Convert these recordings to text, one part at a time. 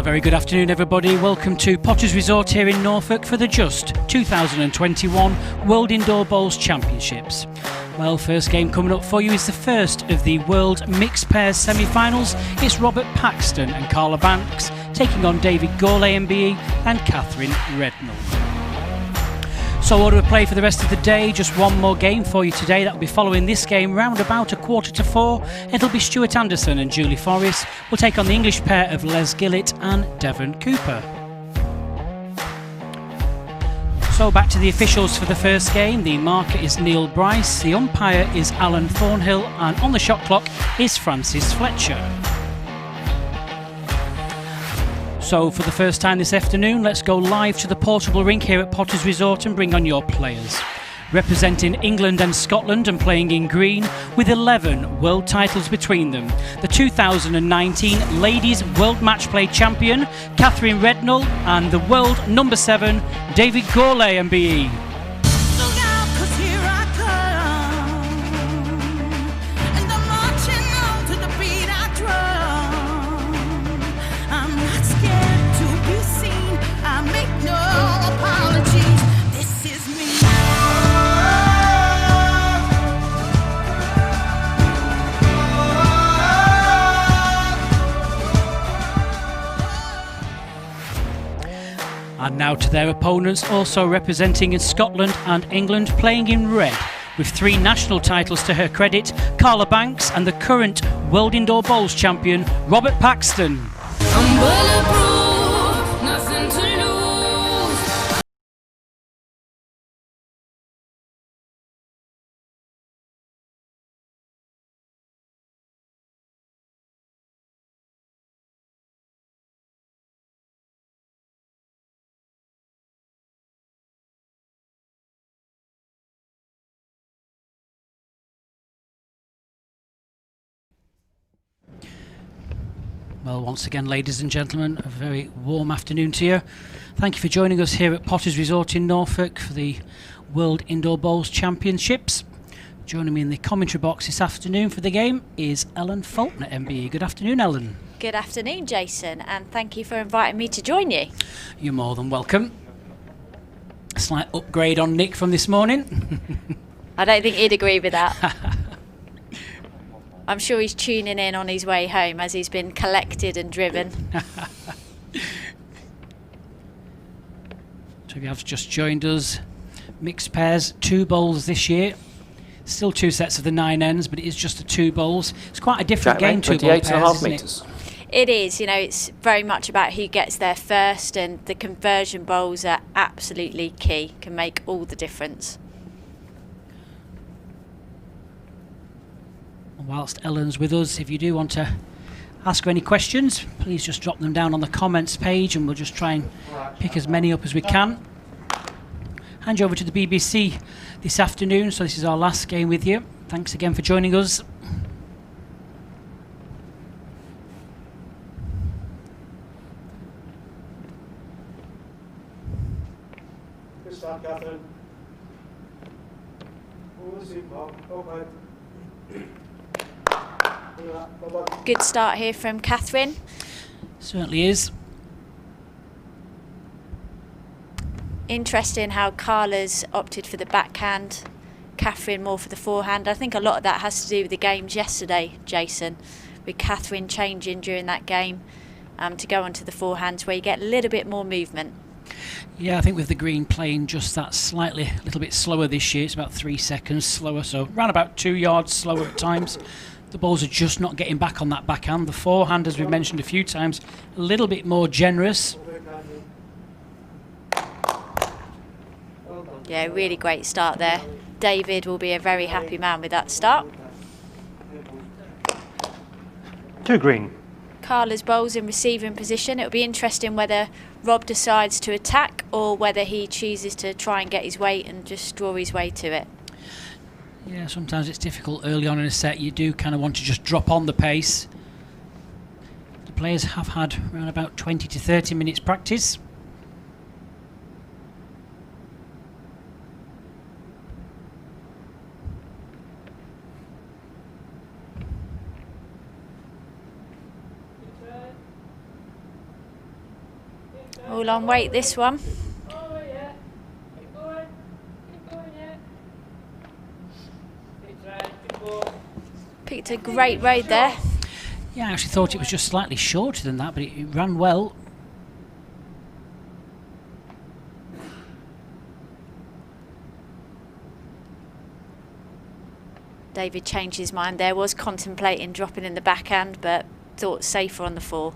Well, a very good afternoon, everybody. Welcome to Potters Resort here in Norfolk for the Just 2021 World Indoor Bowls Championships. Well, first game coming up for you is the first of the World Mixed Pairs semi-finals. It's R.Paxton and C.Banks taking on D.Gourlay MBE and K.Rednall. So order of play for the rest of the day, just one more game for you today. That will be following this game round about 3:45. It'll be Stuart Anderson and Julie Forrest will take on the English pair of Les Gillett and Devon Cooper. So back to the officials for the first game. The marker is Neil Bryce, the umpire is Alan Thornhill, and on the shot clock is Francis Fletcher. So for the first time this afternoon, let's go live to the portable rink here at Potters Resort and bring on your players. Representing England and Scotland and playing in green with 11 world titles between them, the 2019 Ladies World Match Play Champion K.Rednall and the world number 7 D.Gourlay MBE. And now to their opponents, also representing in Scotland and England, playing in red, with 3 national titles to her credit, C.Banks and the current World Indoor Bowls champion, R.Paxton. I'm bulletproof, nothing to lose. Well, once again, ladies and gentlemen, a very warm afternoon to you. Thank you for joining us here at Potters Resort in Norfolk for the World Indoor Bowls Championships. Joining me in the commentary box this afternoon for the game is Ellen Fulton at MBE. Good afternoon, Ellen. Good afternoon, Jason, and thank you for inviting me to join you. You're more than welcome. A slight upgrade on Nick from this morning. I don't think he'd agree with that. I'm sure he's tuning in on his way home as he's been collected and driven. So if you have just joined us, mixed pairs, 2 bowls this year. Still 2 sets of the 9 ends, but it is just the 2 bowls. It's quite a different game, 2 bowl pairs, isn't it? It is, you know, it's very much about who gets there first, and the conversion bowls are absolutely key, can make all the difference. Whilst Ellen's with us, if you do want to ask her any questions, please just drop them down on the comments page and we'll just try and pick as many up as we can. Hand you over to the BBC this afternoon, so this is our last game with you. Thanks again for joining us. Good start, Catherine. Okay. Good start here from Catherine. Certainly is. Interesting how Carla's opted for the backhand, Catherine more for the forehand. I think a lot of that has to do with the games yesterday, Jason, with Catherine changing during that game to go onto the forehands where you get a little bit more movement. Yeah, I think with the green playing just that slightly, a little bit slower this year, it's about 3 seconds slower, so around about 2 yards slower at times. The balls are just not getting back on that backhand. The forehand, as we've mentioned a few times, a little bit more generous. Yeah, really great start there. David will be a very happy man with that start. 2 green. Carla's bowls in receiving position. It'll be interesting whether Rob decides to attack or whether he chooses to try and get his weight and just draw his way to it. Yeah, sometimes it's difficult early on in a set. You do kind of want to just drop on the pace. The players have had around about 20 to 30 minutes practice. all on weight, this one. Picked a great road there. Yeah, I actually thought it was just slightly shorter than that, but it ran well. David changed his mind there, was contemplating dropping in the backhand, but thought safer on the 4.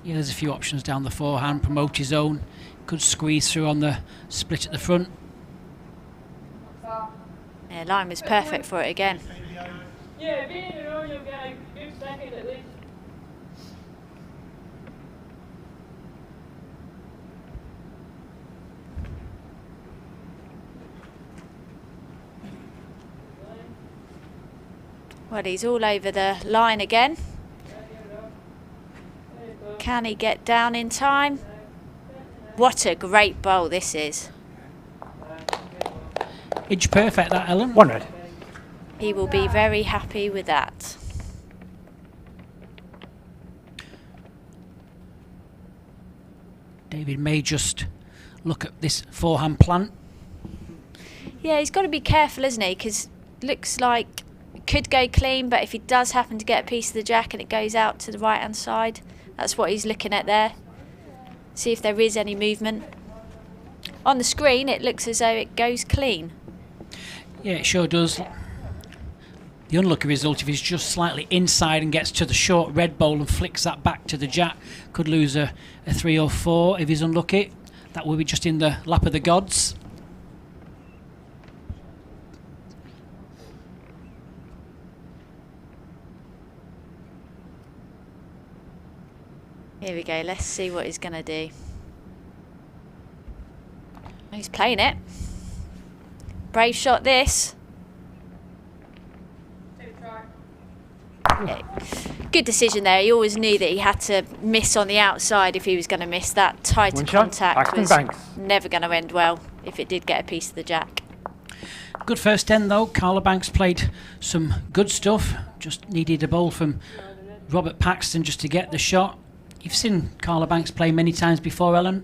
Yeah, there's a few options down the forehand. Promote his own. Could squeeze through on the split at the front. Yeah, line was perfect for it again. Yeah, being in a row, you'll get a good second at least. Well, he's all over the line again. Can he get down in time? What a great bowl this is. Inch perfect, that, Ellen. 1 red. He will be very happy with that. David may just look at this forehand plant. Yeah, he's got to be careful, isn't he? Because looks like it could go clean, but if he does happen to get a piece of the jack and it goes out to the right-hand side, that's what he's looking at there. See if there is any movement. On the screen, it looks as though it goes clean. Yeah, it sure does. The unlucky result, if he's just slightly inside and gets to the short red bowl and flicks that back to the jack, could lose a 3 or 4 if he's unlucky. That will be just in the lap of the gods. Here we go, let's see what he's going to do. He's playing it. Brave shot this. Yeah. Good decision there. He always knew that he had to miss on the outside if he was going to miss. That tighter One shot, contact Paxton, was Banks. never going to end well if it did get a piece of the jack. Good first end though. Banks played some good stuff. Just needed a bowl from R.Paxton just to get the shot. You've seen Banks play many times before, Ellen?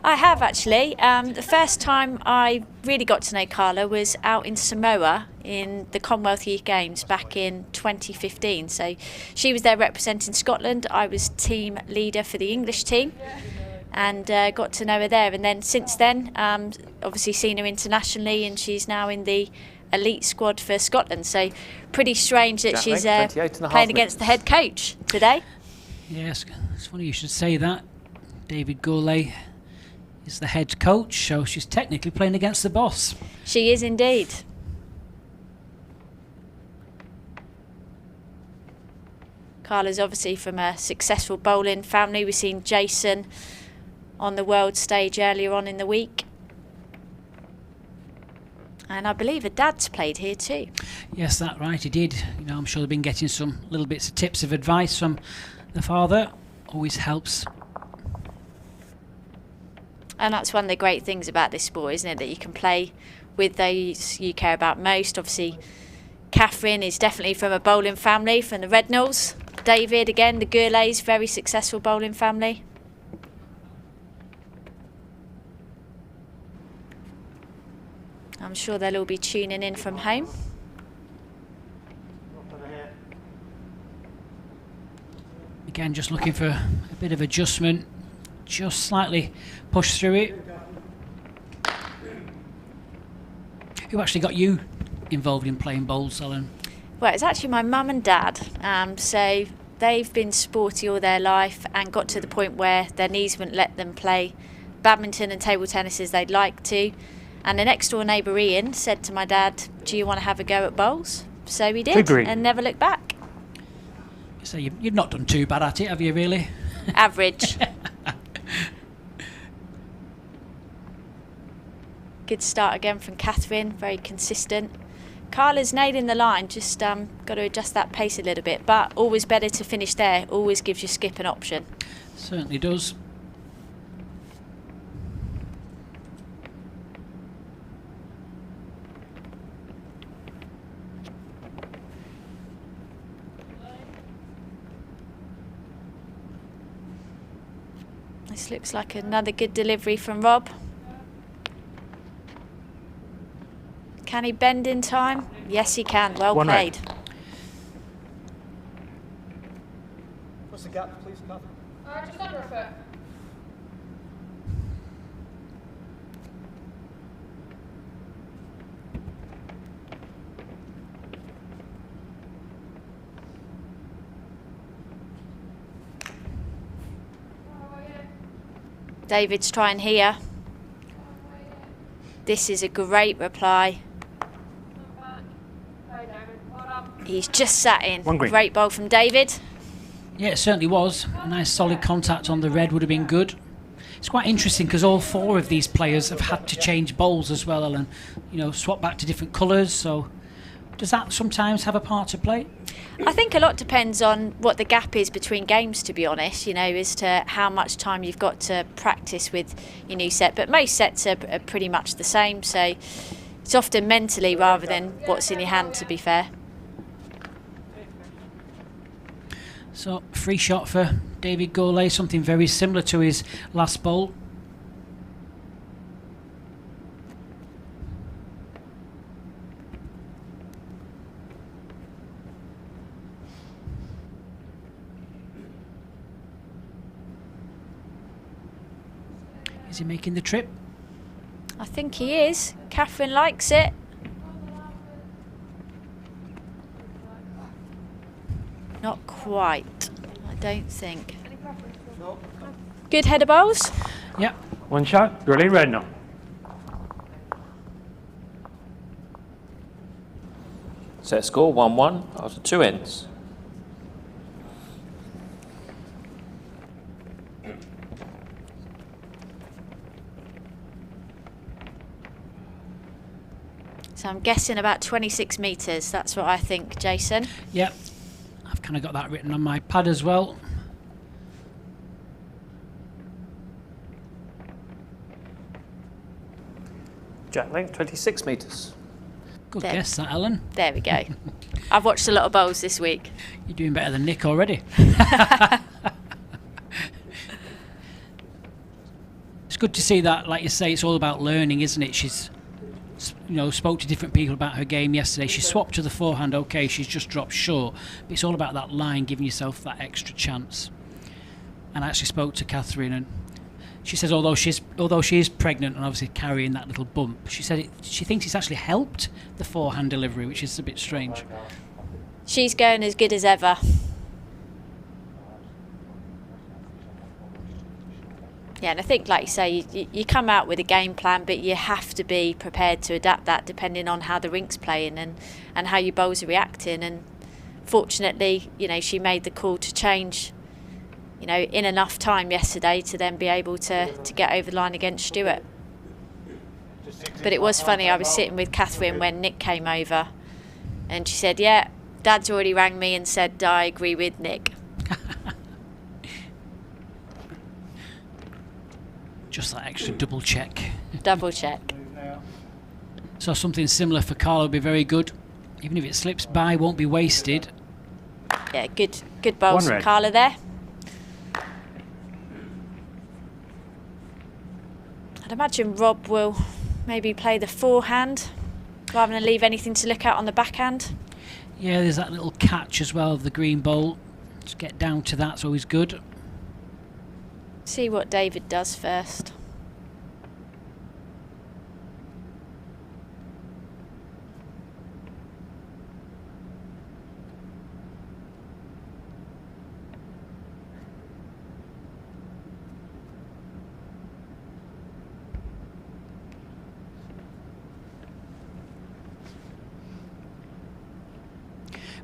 I have actually. The first time I really got to know Carla was out in Samoa in the Commonwealth Youth Games back in 2015. So she was there representing Scotland. I was team leader for the English team and got to know her there. And then since then, obviously seen her internationally, and she's now in the elite squad for Scotland. So pretty strange that she's playing against the head coach today. Yes, it's funny you should say that. D.Gourlay is the head coach, so she's technically playing against the boss. She is indeed. Carla's obviously from a successful bowling family. We've seen Jason on the world stage earlier on in the week. And I believe her dad's played here too. Yes, that's right, he did. You know, I'm sure they've been getting some little bits of tips of advice from the father. Always helps. And that's one of the great things about this sport, isn't it? That you can play with those you care about most. Obviously, Catherine is definitely from a bowling family, from the Rednalls. David, again, the Gourlays, very successful bowling family. I'm sure they'll all be tuning in from home. Again, just looking for a bit of adjustment. Just slightly push through it. Who actually got you involved in playing bowls, Ellen? Well, it's actually my mum and dad. So they've been sporty all their life and got to the point where their knees wouldn't let them play badminton and table tennis as they'd like to. And the next door neighbour Ian said to my dad, "Do you want to have a go at bowls?" So we did, and never looked back. So you've not done too bad at it, have you, really? Average. Good start again from Catherine, very consistent. Carla's nailing the line, just got to adjust that pace a little bit, but always better to finish there, always gives your skip an option. Certainly does. This looks like another good delivery from Rob. Can he bend in time? Yes, he can. Well One played. red. What's the gap, please, Catherine? Just under a foot. David's trying here. This is a great reply. He's just sat in. One green. Great bowl from David. Yeah, it certainly was. A nice solid contact on the red would have been good. It's quite interesting because all 4 of these players have had to change bowls as well, and swap back to different colours. So does that sometimes have a part to play? I think a lot depends on what the gap is between games, to be honest, as to how much time you've got to practice with your new set. But most sets are pretty much the same, so it's often mentally rather than what's in your hand, to be fair. So, free shot for D.Gourlay, something very similar to his last bowl. Is he making the trip? I think he is. Catherine likes it. Not quite, I don't think. Good header bowls. Yep. One shot, K.Rednall. Set score 1-1 after 2 ends. So I'm guessing about 26 metres. That's what I think, Jason. Yep. I've kind of got that written on my pad as well. Jack length 26 metres. Good There. guess, that, Ellen. There we go. I've watched a lot of bowls this week. You're doing better than Nick already. It's good to see that, like you say, it's all about learning, isn't it? She's, spoke to different people about her game yesterday. She swapped to the forehand, okay, she's just dropped short. But it's all about that line, giving yourself that extra chance. And I actually spoke to Catherine, and she says although she is pregnant and obviously carrying that little bump, she said she thinks it's actually helped the forehand delivery, which is a bit strange. She's going as good as ever. Yeah, and I think, like you say, you come out with a game plan, but you have to be prepared to adapt that depending on how the rink's playing and how your bowls are reacting. And fortunately, she made the call to change, in enough time yesterday to then be able to get over the line against Stuart. But it was funny, I was sitting with Catherine when Nick came over, and she said, yeah, Dad's already rang me and said, I agree with Nick. Just that extra double check. Double check. So something similar for Carla would be very good. Even if it slips by, won't be wasted. Yeah, good bowls from red. Carla there. I'd imagine Rob will maybe play the forehand rather than leave anything to look at on the backhand. Yeah, there's that little catch as well of the green bowl. Just get down to that's always good. See what David does first.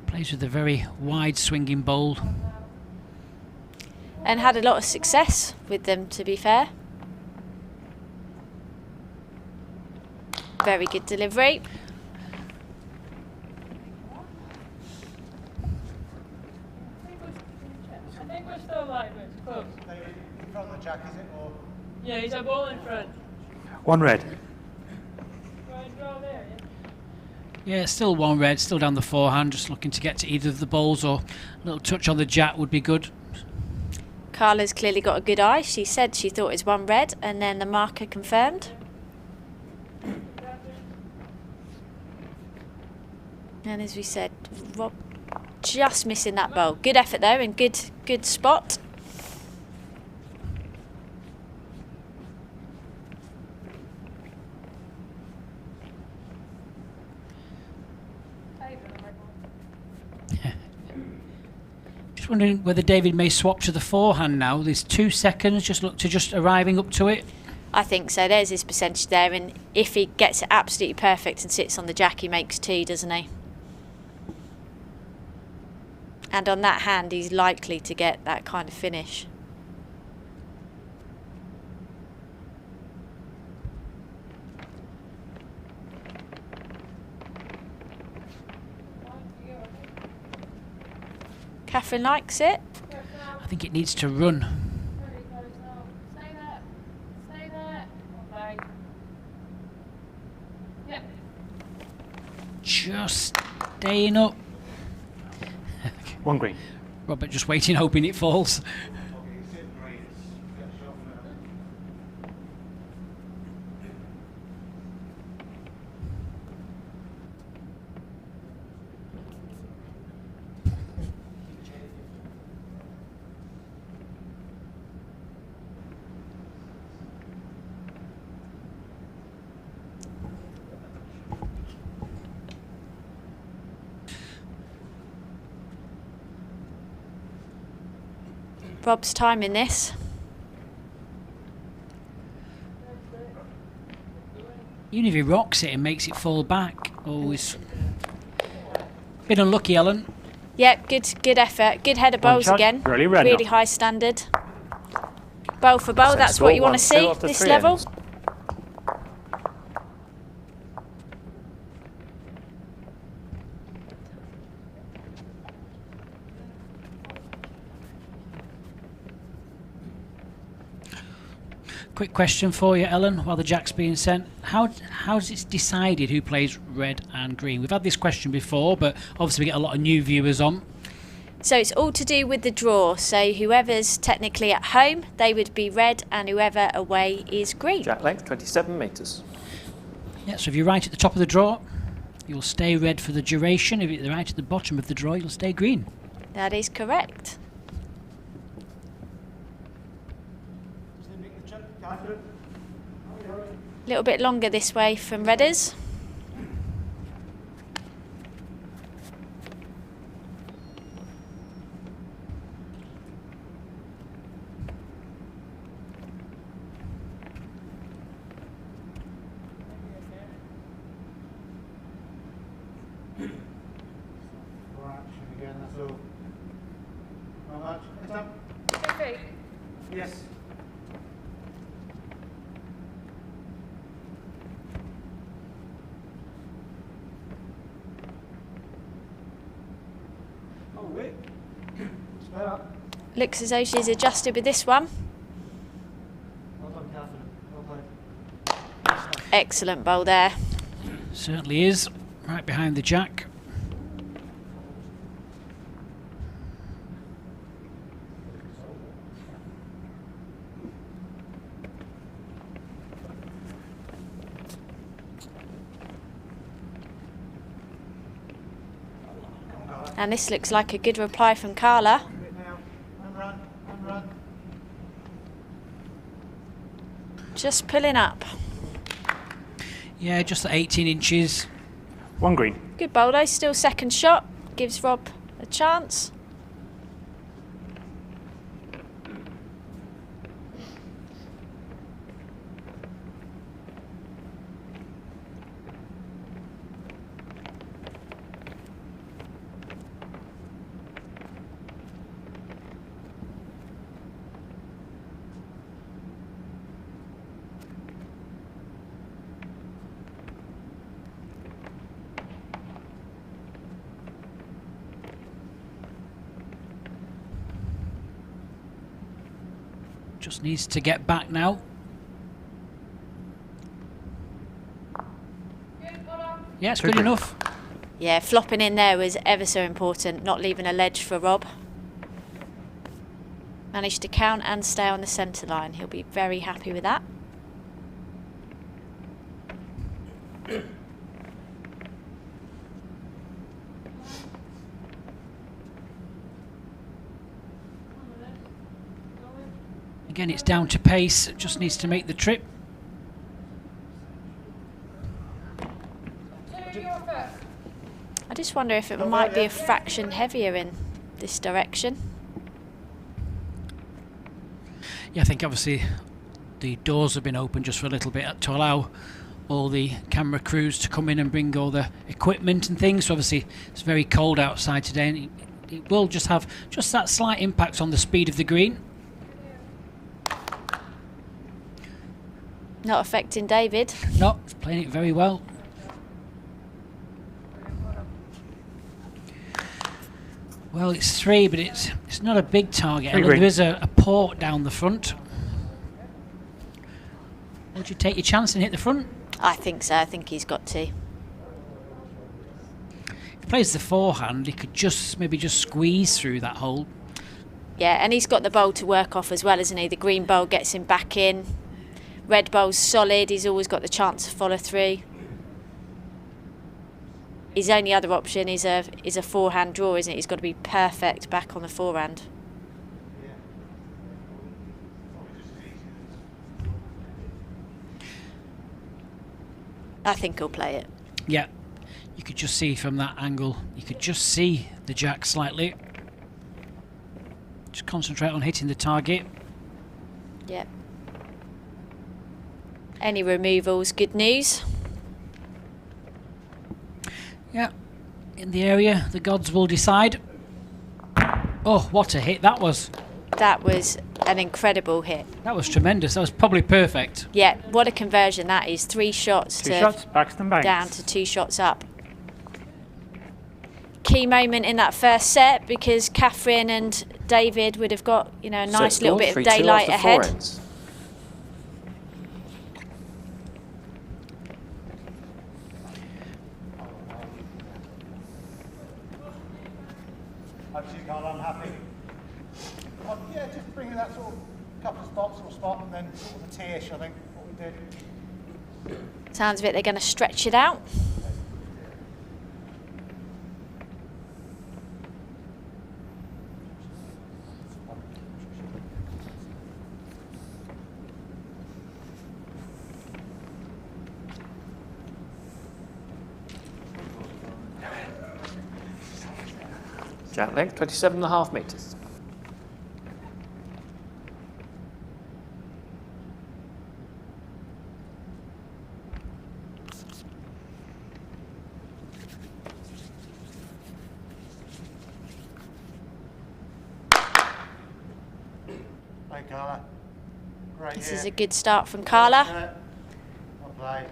Plays with a very wide swinging bowl. And had a lot of success with them, to be fair. Very good delivery. I think we're still live, but it's close. In front of the Jack, is it? Or? Yeah, he's a ball in front. One red. Try and draw there, yeah? Yeah, still one red, still down the forehand, just looking to get to either of the bowls, or a little touch on the jack would be good. Carla's clearly got a good eye. She said she thought it was one red, and then the marker confirmed. And as we said, Rob just missing that bowl. Good effort though, and good spot. Just wondering whether David may swap to the forehand now. There's 2 seconds, just look to just arriving up to it. I think so. There's his percentage there, and if he gets it absolutely perfect and sits on the jack, he makes 2, doesn't he? And on that hand, he's likely to get that kind of finish. Catherine likes it. I think it needs to run. Stay there. Stay there. Okay. Yep. Just staying up. One green. Robert just waiting, hoping it falls. Rob's timing this. Even if he rocks it and makes it fall back, always. Been unlucky, Ellen. Yep, good effort. Good header bowls again. Really high standard. Bowl for bowl, that's what you want to see this level. Quick question for you, Ellen, while the jack's being sent. How's it decided who plays red and green? We've had this question before, but obviously we get a lot of new viewers on. So it's all to do with the draw. So whoever's technically at home, they would be red, and whoever away is green. Jack length 27 metres. Yeah, so if you're right at the top of the draw, you'll stay red for the duration. If you're right at the bottom of the draw, you'll stay green. That is correct. A little bit longer this way from redders. Yes. Oh, wait. Spare up. Looks as though she's adjusted with this one. Well done, Catherine. Well played. Excellent bowl there. Certainly is. Right behind the jack. And this looks like a good reply from Carla. Just pulling up. Yeah, just at 18 inches. One green. Good bowl though, still second shot. Gives Rob a chance. Just needs to get back now. Yeah, it's good enough. Yeah, flopping in there was ever so important, not leaving a ledge for Rob. Managed to count and stay on the centre line. He'll be very happy with that. Again, it's down to pace. Just needs to make the trip. I just wonder if it might be a fraction heavier in this direction. Yeah, I think obviously the doors have been open just for a little bit to allow all the camera crews to come in and bring all the equipment and things. So obviously it's very cold outside today, and it will just have just that slight impact on the speed of the green. Not affecting David. No, he's playing it very well. Well, it's 3, but it's not a big target. There is a port down the front. Would you take your chance and hit the front? I think so. I think he's got to. If he plays the forehand, he could maybe just squeeze through that hole. Yeah, and he's got the bowl to work off as well, isn't he? The green bowl gets him back in. Red bowl's solid. He's always got the chance to follow through. His only other option is a forehand draw, isn't it? He's got to be perfect back on the forehand. I think he'll play it. Yeah, you could just see from that angle, you could just see the jack slightly. Just concentrate on hitting the target. Yeah. Any removals, good news. Yeah, in the area, the gods will decide. Oh, what a hit that was. That was an incredible hit. That was tremendous. That was probably perfect. Yeah, what a conversion that is. 3 shots Two shots, Paxton Banks. down to 2 shots up. Key moment in that first set, because Catherine and David would have got, you know, a nice little bit of daylight ahead. Actually, Carl, I'm happy. Yeah, just bringing that sort of couple of spots or spot and then sort of a tish, I think, what we did. Sounds of it, they're going to stretch it out. Jack length, 27.5 metres. Hey, Carla. Great. This is a good start from Carla. Well played.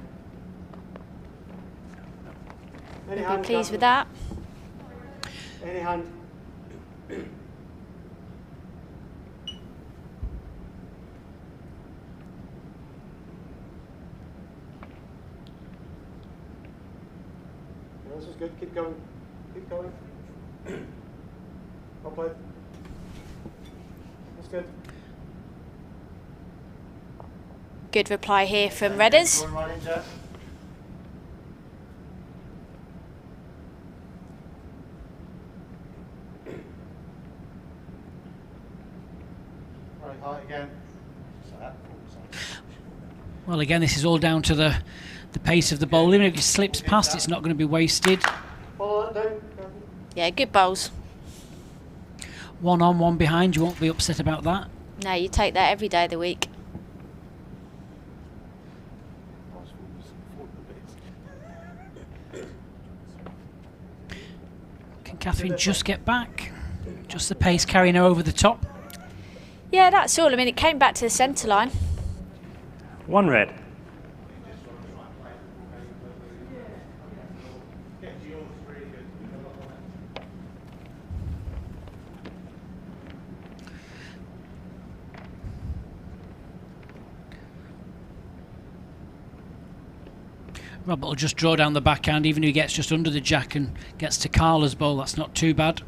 We'll be pleased with that. Any hand. This is good. Keep going. Keep going. Well played. That's good. Good reply here from Redders. Going right in, Jeff. Right, high again. Well, again, this is all down to the pace of the bowl. Even if it slips past, it's not going to be wasted. Follow that down. Yeah, good bowls. 1 on, 1 behind. You won't be upset about that. No, you take that every day of the week. Can Catherine just get back? Just the pace carrying her over the top. Yeah, that's all. I mean, it came back to the centre line. 1 red. Robert will just draw down the backhand, even if he gets just under the jack and gets to Carla's bowl. That's not too bad.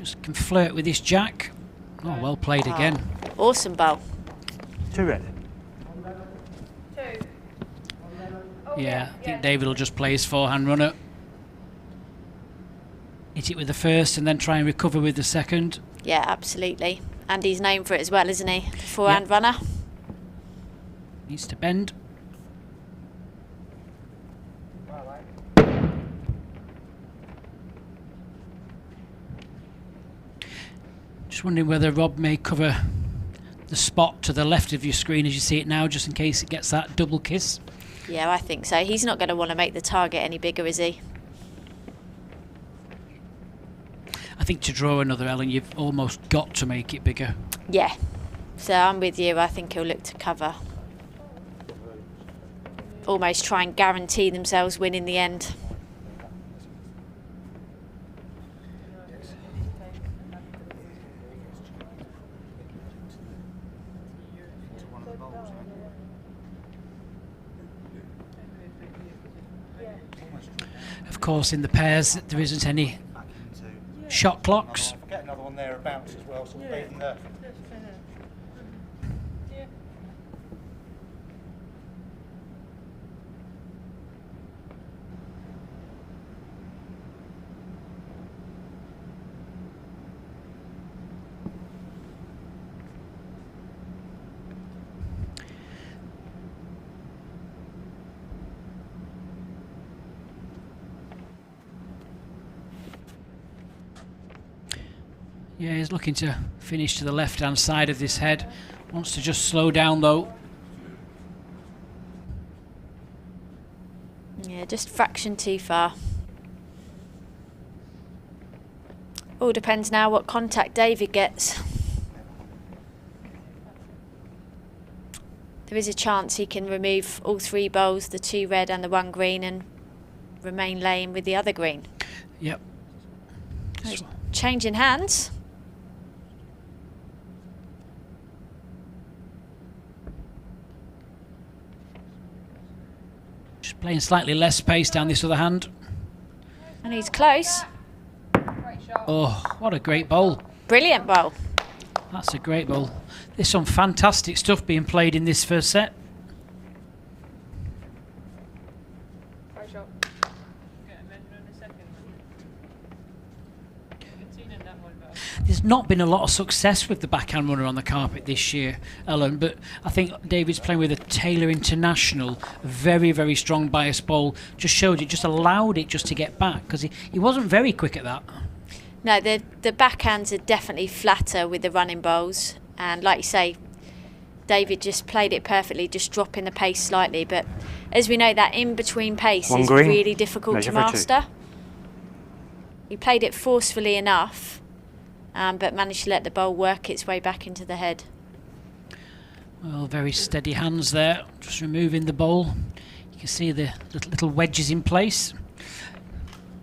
Just can flirt with this jack. Oh, well played again. Awesome bowl. 2 red. Yeah, I think David will just play his forehand runner. Hit it with the first and then try and recover with the second. Yeah, absolutely. And he's known for it as well, isn't he? The forehand runner. Needs to bend. Just wondering whether Rob may cover the spot to the left of your screen as you see it now, just in case it gets that double kiss. Yeah, I think so. He's not going to want to make the target any bigger, is he? I think to draw another, Ellen, you've almost got to make it bigger. Yeah. So I'm with you. I think he'll look to cover. Almost try and guarantee themselves win in the end. Of course, in the pairs, there isn't any shot clocks. I'll get another one there, a bounce as well, so we're beating the... Yeah, he's looking to finish to the left-hand side of this head. Wants to just slow down, though. Yeah, just fraction too far. All depends now what contact David gets. There is a chance he can remove all 3 bowls, the 2 red and the 1 green, and remain laying with the other green. Yep. Changing hands. Just playing slightly less pace down this other hand. And he's close. Oh, what a great bowl. Brilliant bowl. That's a great bowl. There's some fantastic stuff being played in this first set. There's not been a lot of success with the backhand runner on the carpet this year, Ellen, but I think David's playing with a Taylor International, a very, very strong bias ball. Just showed it, just allowed it just to get back, because he wasn't very quick at that. No, the backhands are definitely flatter with the running bowls. And like you say, David just played it perfectly, just dropping the pace slightly. But as we know, that in-between pace is really difficult to master. He played it forcefully enough, but managed to let the bowl work its way back into the head. Well, very steady hands there, just removing the bowl. You can see the little wedges in place.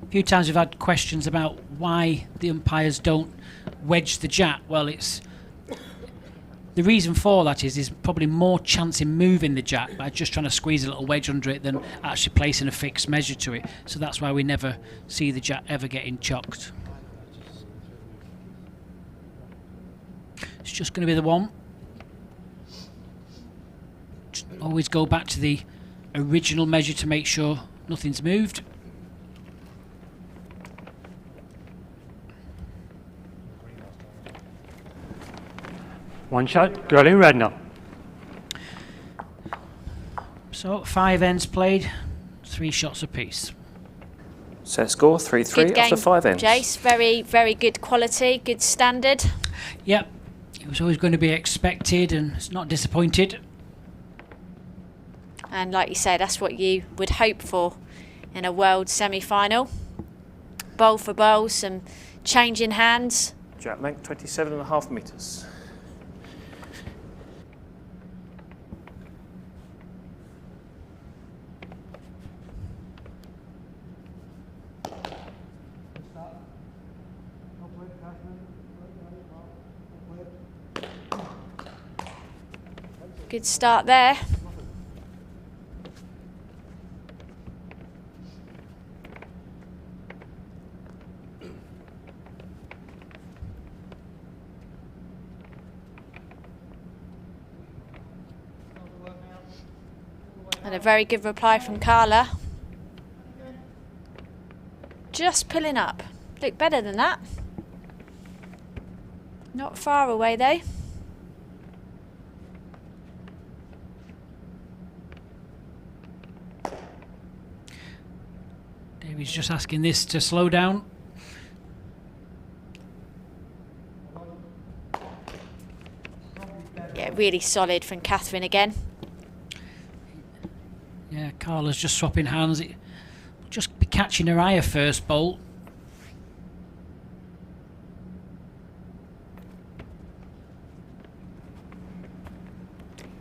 A few times we've had questions about why the umpires don't wedge the jack. Well, the reason for that is there's probably more chance in moving the jack by just trying to squeeze a little wedge under it than actually placing a fixed measure to it. So that's why we never see the jack ever getting chocked. It's just going to be the one. Just always go back to the original measure to make sure nothing's moved. One shot, D.Gourlay, So 5 ends played, 3 shots apiece. Set score 3-3 after 5 ends. Jace, very, very good quality, good standard. Yep, it was always going to be expected and it's not disappointed. And like you say, that's what you would hope for in a world semi-final. Bowl for bowl, some change in hands. Jack length 27.5 metres. Good start there. And a very good reply from Carla. Just pulling up. Look better than that. Not far away though. David's just asking this to slow down. Yeah, really solid from Catherine again. Yeah, Carla's just swapping hands. It will just be catching her eye her first bolt.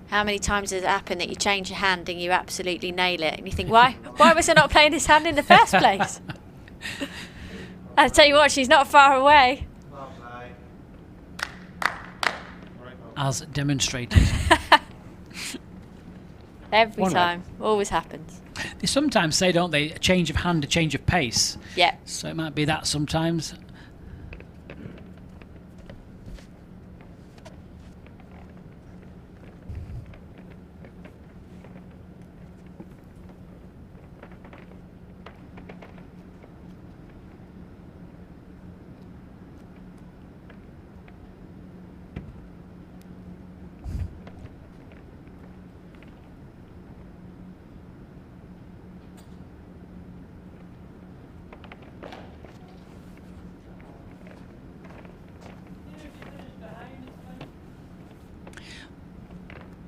How many times has it happened that you change your hand and you absolutely nail it and you think, why was I not playing this hand in the first place? I'll tell you what, she's not far away. As demonstrated. Every time. Always happens. They sometimes say, don't they, a change of hand, a change of pace. Yeah. So it might be that sometimes.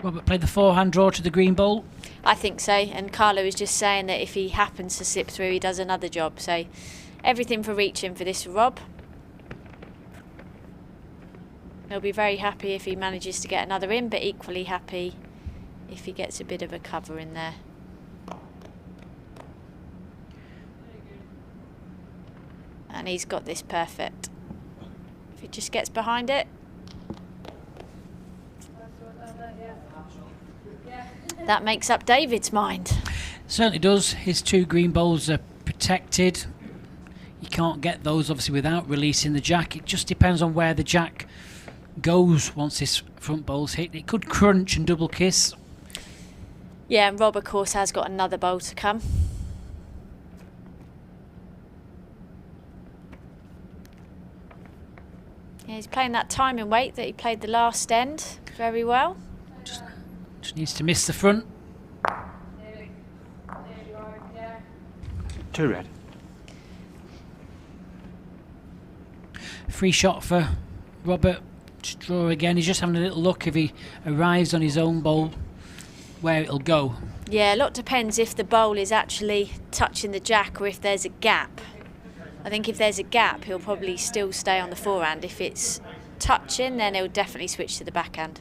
Robert played the forehand draw to the green bowl. I think so. And Carlo was just saying that if he happens to slip through, he does another job. So everything for reaching for this Rob. He'll be very happy if he manages to get another in, but equally happy if he gets a bit of a cover in there. And he's got this perfect. If he just gets behind it. That makes up David's mind. Certainly does. His two green bowls are protected. You can't get those obviously without releasing the jack. It just depends on where the jack goes once his front bowl's hit. It could crunch and double kiss. Yeah, and Rob of course has got another bowl to come. Yeah, he's playing that timing weight that he played the last end very well. Just needs to miss the front. 2 red. Free shot for Robert. Just draw again. He's just having a little look if he arrives on his own bowl where it'll go. Yeah, a lot depends if the bowl is actually touching the jack or if there's a gap. I think if there's a gap, he'll probably still stay on the forehand. If it's touching, then he'll definitely switch to the backhand.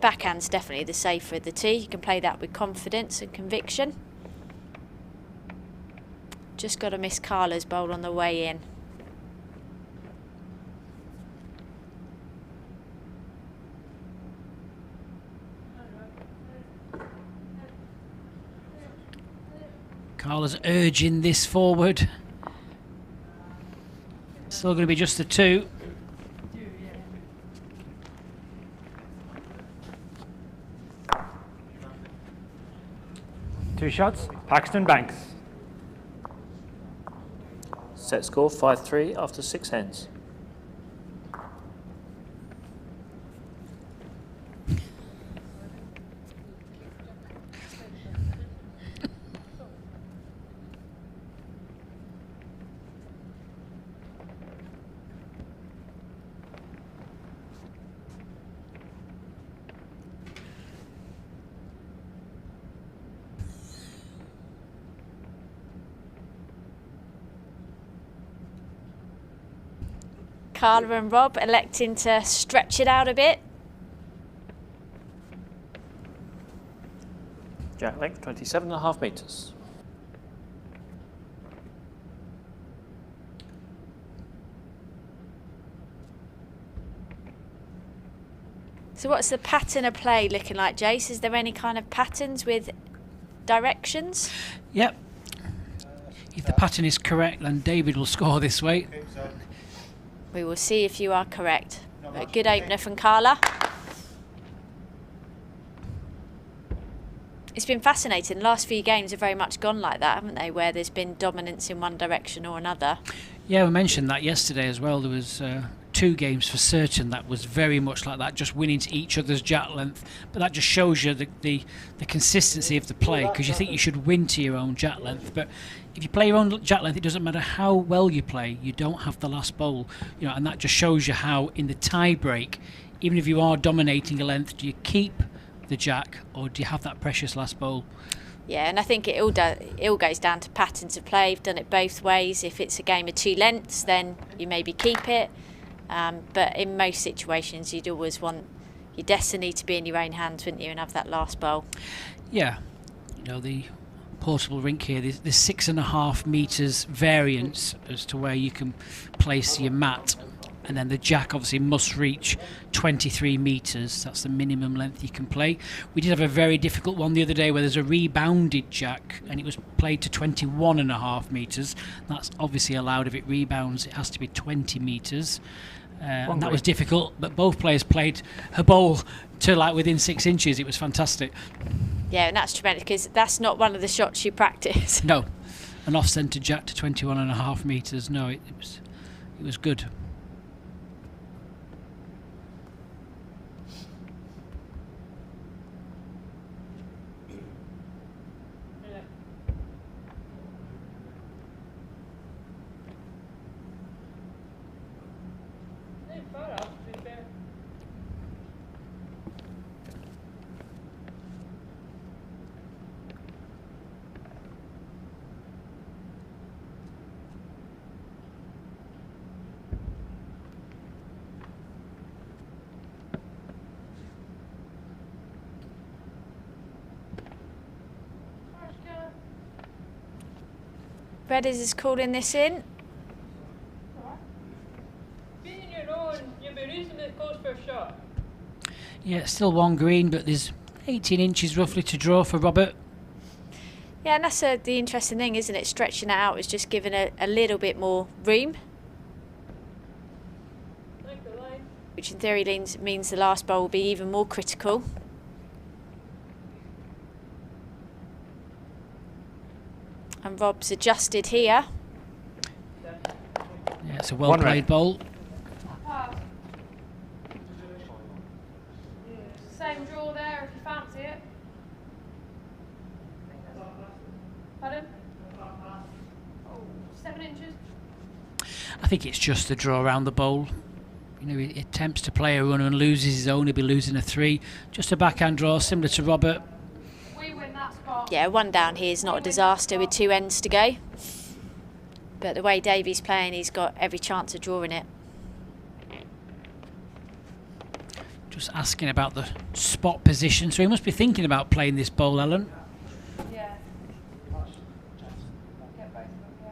Backhand's definitely the safer of the two. You can play that with confidence and conviction. Just got to miss Carla's bowl on the way in. Carla's urging this forward. Still going to be just the two. Two shots, Paxton Banks. Set score 5-3 after 6 ends. Carla and Rob electing to stretch it out a bit. Jack length 27.5 metres. So what's the pattern of play looking like, Jace? Is there any kind of patterns with directions? Yep. If the pattern is correct, then David will score this way. We will see if you are correct. A good opener from Carla. It's been fascinating. The last few games have very much gone like that, haven't they? Where there's been dominance in one direction or another. Yeah, we mentioned that yesterday as well. There was 2 games for certain that was very much like that, just winning to each other's jack length. But that just shows you the consistency of the play, because you think you should win to your own jack length. But if you play your own jack length, it doesn't matter how well you play, you don't have the last bowl. You know, and that just shows you how in the tie break, even if you are dominating a length, do you keep the jack or do you have that precious last bowl? Yeah, and I think it all goes down to patterns of play. You've done it both ways. If it's a game of 2 lengths, then you maybe keep it. But in most situations, you'd always want your destiny to be in your own hands, wouldn't you, and have that last bowl. Yeah, you know, the portable rink here, there's 6.5 metres variance as to where you can place your mat. And then the jack obviously must reach 23 metres. That's the minimum length you can play. We did have a very difficult one the other day where there's a rebounded jack and it was played to 21.5 metres. That's obviously allowed. If it rebounds, it has to be 20 metres. And that was difficult, but both players played her bowl to like within 6 inches. It was fantastic. Yeah, and that's tremendous because that's not one of the shots you practice. No, an off-centre jack to 21.5 metres. No, it was good. Redders is calling this in. Being your own, you'll be reasonably close for a shot. Yeah, it's still 1 green, but there's 18 inches roughly to draw for Robert. Yeah, and that's the interesting thing, isn't it? Stretching it out is just giving a little bit more room, which in theory means the last bowl will be even more critical. And Rob's adjusted here. Yeah, it's a well-played bowl. Same draw there if you fancy it. Pardon? Oh, 7 inches. I think it's just the draw around the bowl. You know, he attempts to play a runner and loses his own. He'll be losing a 3. Just a backhand draw, similar to Robert. We win that spot. Yeah, 1 down here is not a disaster with 2 ends to go. But the way Davey's playing, he's got every chance of drawing it. Just asking about the spot position. So he must be thinking about playing this bowl, Ellen. Yeah. Get both of them,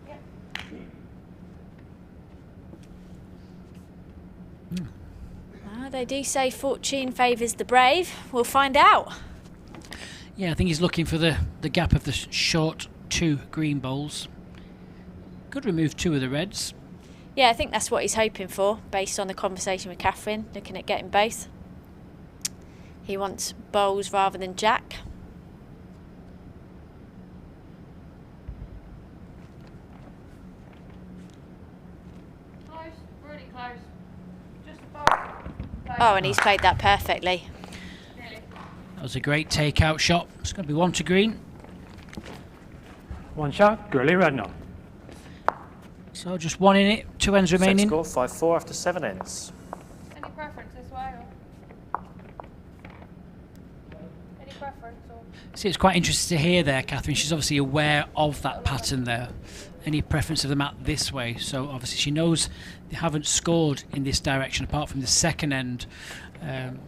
yeah. Yep. They do say fortune favours the brave. We'll find out. Yeah, I think he's looking for the gap of the short 2 green bowls. Could remove 2 of the reds. Yeah, I think that's what he's hoping for, based on the conversation with Catherine, looking at getting both. He wants bowls rather than jack. Close, really close. Just above. Oh, and he's played that perfectly. Nearly. That was a great takeout shot. It's going to be 1 to green. 1 shot, K.Rednall. So just 1 in it, 2 ends remaining. Set score 5-4 after 7 ends. Any preference this way or? Any preference or? See, it's quite interesting to hear there, Catherine. She's obviously aware of that pattern there. Any preference of the mat this way? So obviously she knows they haven't scored in this direction apart from the second end.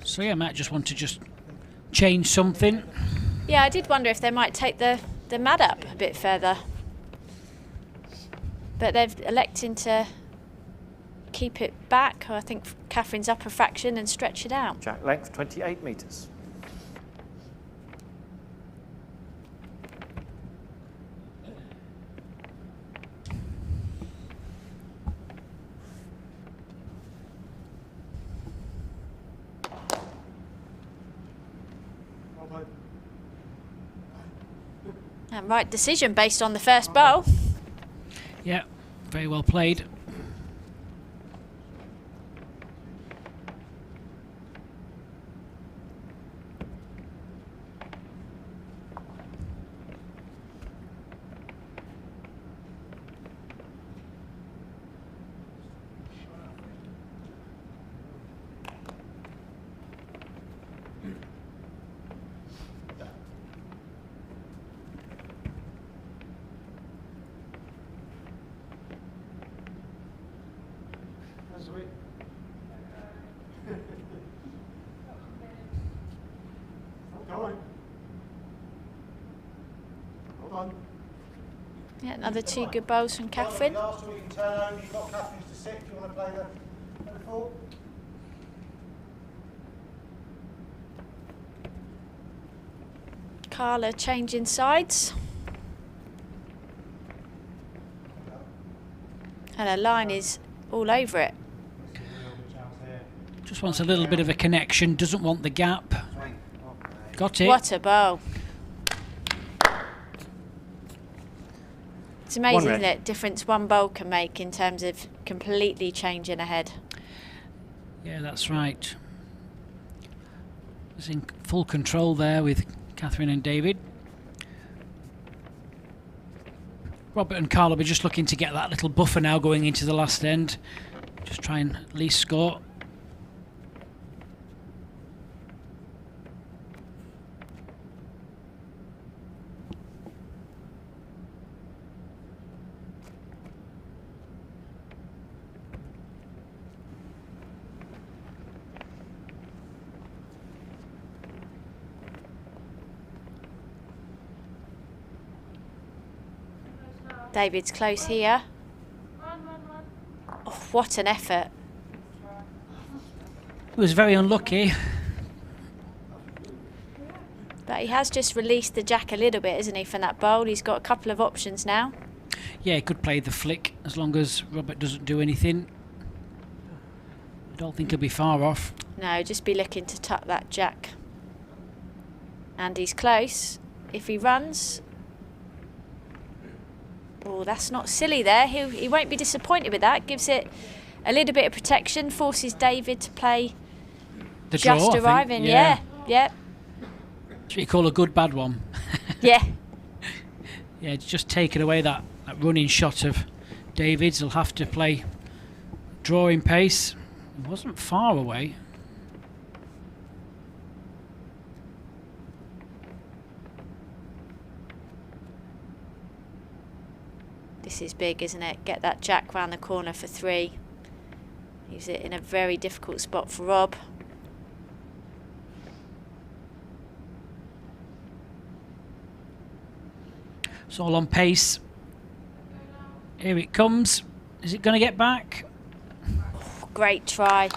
So yeah, Matt just want to just change something. Yeah, I did wonder if they might take the mat up a bit further. But they've elected to keep it back, I think Catherine's up a fraction, and stretch it out. Jack length 28 metres. And right decision based on the first bowl. Yeah, very well played. Yeah, another 2 good bowls from Catherine. Last week in turn over, you've got Catherine's to sit. Do you want to play the full? Carla changing sides. And her line is all over it. Just wants a little bit of a connection, doesn't want the gap. Got it. What a bowl. It's amazing, isn't it? Difference one bowl can make in terms of completely changing a head. Yeah, that's right. It's in full control there with Catherine and David. Robert and Carl will be just looking to get that little buffer now going into the last end. Just try and at least score. David's close here. Oh, what an effort. He was very unlucky. But he has just released the jack a little bit, isn't he, from that bowl? He's got a couple of options now. Yeah, he could play the flick as long as Robert doesn't do anything. I don't think he'll be far off. No, just be looking to tuck that jack. And he's close. If he runs... Oh, that's not silly there. He won't be disappointed with that. Gives it a little bit of protection. Forces David to play The just draw, arriving. yeah. Yeah. What you call a good bad one. Yeah. Yeah, it's just taken away that running shot of David's. He'll have to play drawing pace. It wasn't far away. This is big, isn't it? Get that jack round the corner for 3. Leaves it in a very difficult spot for Rob. It's all on pace. Here it comes. Is it going to get back? Oh, great try.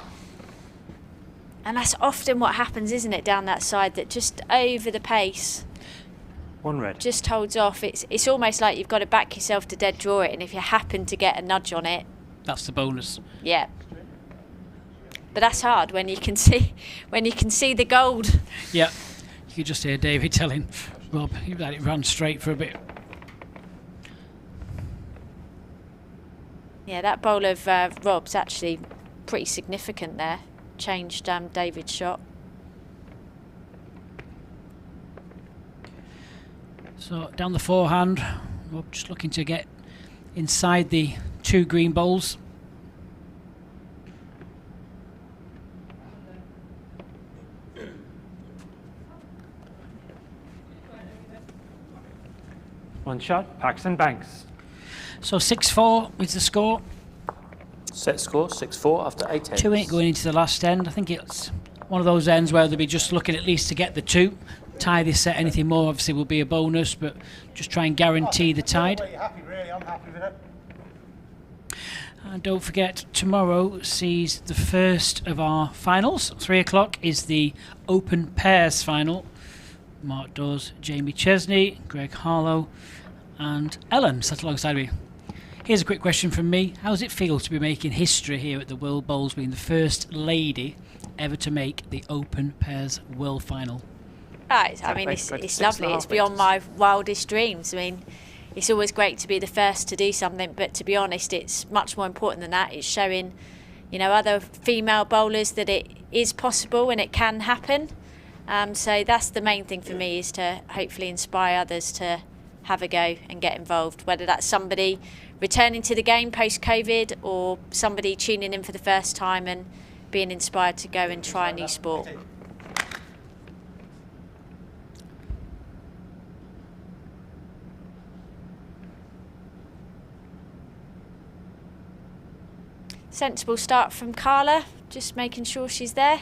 And that's often what happens, isn't it, down that side, that just over the pace. 1 red. Just holds off. It's almost like you've got to back yourself to dead draw it, and if you happen to get a nudge on it, That's the bonus. yeah. But that's hard when you can see the gold. Yeah. You could just hear David telling Rob, you let it run straight for a bit. Yeah, that bowl of Rob's actually pretty significant there. Changed David's shot. So down the forehand, Rob just looking to get inside the 2 green bowls. One shot, Paxton Banks. So 6-4 is the score. Set score 6-4 after 8 ends. 2-8 going into the last end. I think it's one of those ends where they'll be just looking at least to get the 2. Tie this set, anything more obviously will be a bonus, but just try and guarantee the tide. You're happy, really. I'm happy with it. And don't forget, tomorrow sees the first of our finals. 3 o'clock is the Open Pairs final. Mark Dawes, Jamie Chesney, Greg Harlow and Ellen sat alongside me. Here's a quick question from me. How does it feel to be making history here at the World Bowls, being the first lady ever to make the Open Pairs World Final? Right, I mean, it's lovely. It's beyond my wildest dreams. I mean, it's always great to be the first to do something, but to be honest, it's much more important than that. It's showing, other female bowlers that it is possible and it can happen. So that's the main thing for me, is to hopefully inspire others to have a go and get involved, whether that's somebody returning to the game post-COVID or somebody tuning in for the first time and being inspired to go and try a new sport. Sensible start from Carla, just making sure she's there.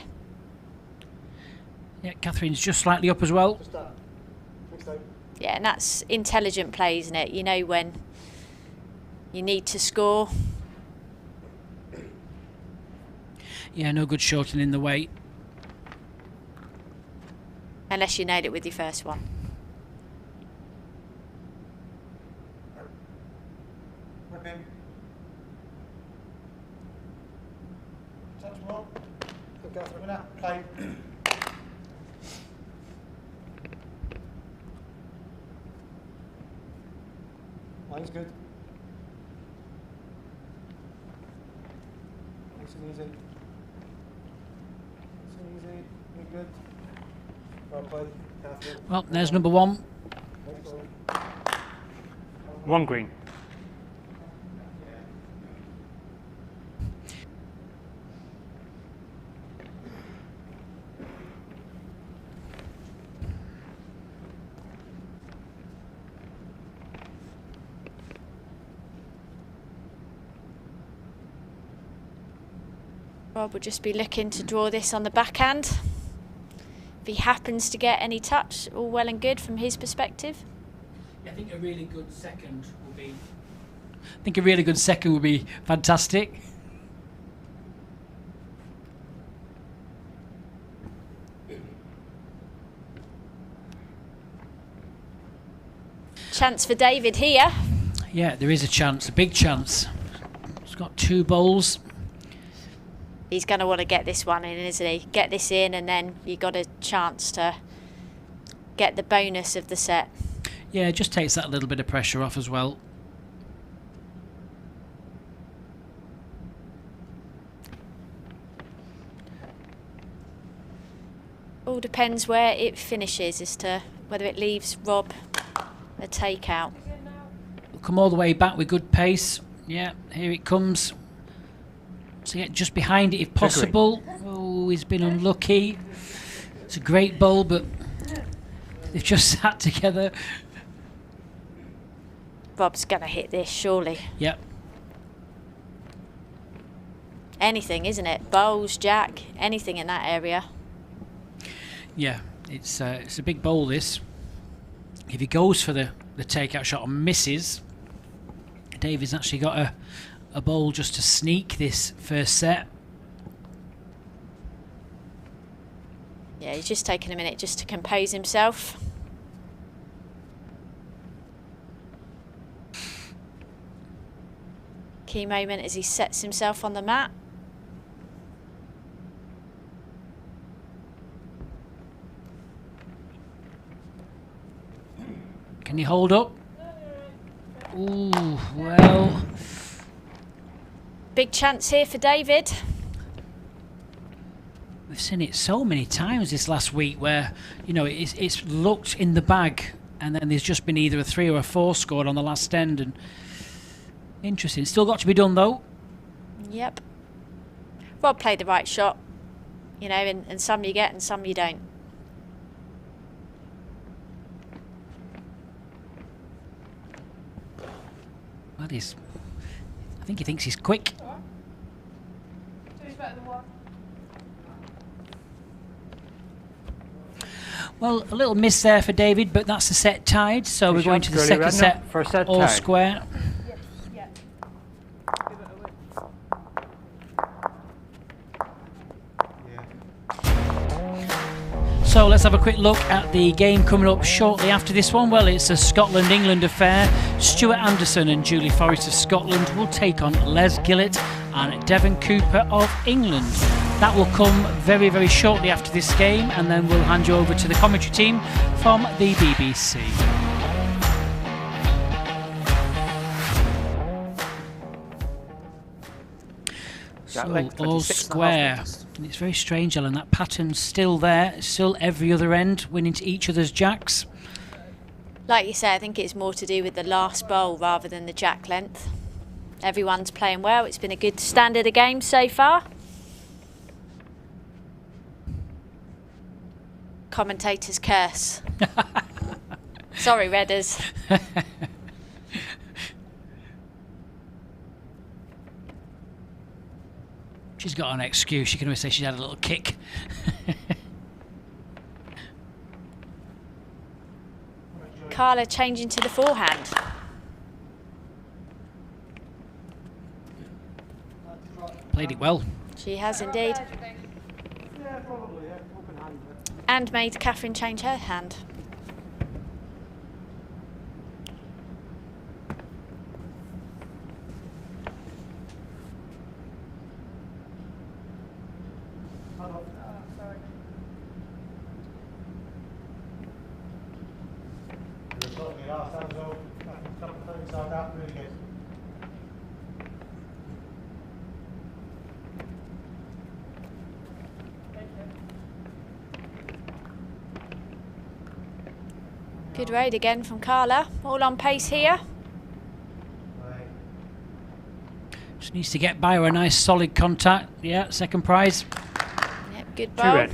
Yeah, Catherine's just slightly up as well. Yeah, and that's intelligent play, isn't it? You know when you need to score. Yeah, no good shortening the weight. Unless you nailed it with your first one. Whipping. Touch more. Good Catherine. Winner. Play. Line's good. Nice and easy. Nice and easy. You're good. Well played, Catherine. Well, there's number one. One green. Rob will just be looking to draw this on the backhand. If he happens to get any touch, all well and good from his perspective. I think a really good second would be fantastic. Chance for David here. Yeah, there is a chance, a big chance. He's got 2 bowls. He's going to want to get this one in, isn't he? Get this in, and then you got a chance to get the bonus of the set. Yeah, it just takes that little bit of pressure off as well. All depends where it finishes as to whether it leaves Rob a takeout. We'll come all the way back with good pace. Yeah, here it comes. So get just behind it if possible. Oh, he's been unlucky. It's a great bowl, but they've just sat together. Rob's going to hit this, surely. Yep. Anything, isn't it? Bowls, jack, anything in that area. Yeah, it's a big bowl, this. If he goes for the takeout shot and misses, David's actually got a bowl just to sneak this first set. Yeah, he's just taking a minute just to compose himself. Key moment as he sets himself on the mat. Can he hold up? Ooh, well. Big chance here for David. We've seen it so many times this last week where, it's looked in the bag and then there's just been either a 3 or a 4 scored on the last end. And interesting. Still got to be done, though. Yep. Rob played the right shot, and some you get and some you don't. Well, I think he thinks he's quick. Well, a little miss there for David, but that's the set tied, so we're going to the second set, first set all tied. square. So let's have a quick look at the game coming up shortly after this one. Well, it's a Scotland-England affair. Stuart Anderson and Julie Forrest of Scotland will take on Les Gillett and Devon Cooper of England. That will come very, very shortly after this game, and then we'll hand you over to the commentary team from the BBC. So, all square. And it's very strange, Ellen. That pattern's still there. It's still every other end, winning to each other's jacks. Like you say, I think it's more to do with the last bowl rather than the jack length. Everyone's playing well. It's been a good standard of game so far. Commentators curse. Sorry, Redders. She's got an excuse. She can always say she's had a little kick. Carla changing to the forehand. Played it well. She has indeed. And made Catherine change her hand. Good raid again from Carla. All on pace here. Just needs to get by her a nice solid contact. Yeah, second prize. Yep, good 2 bowl. red.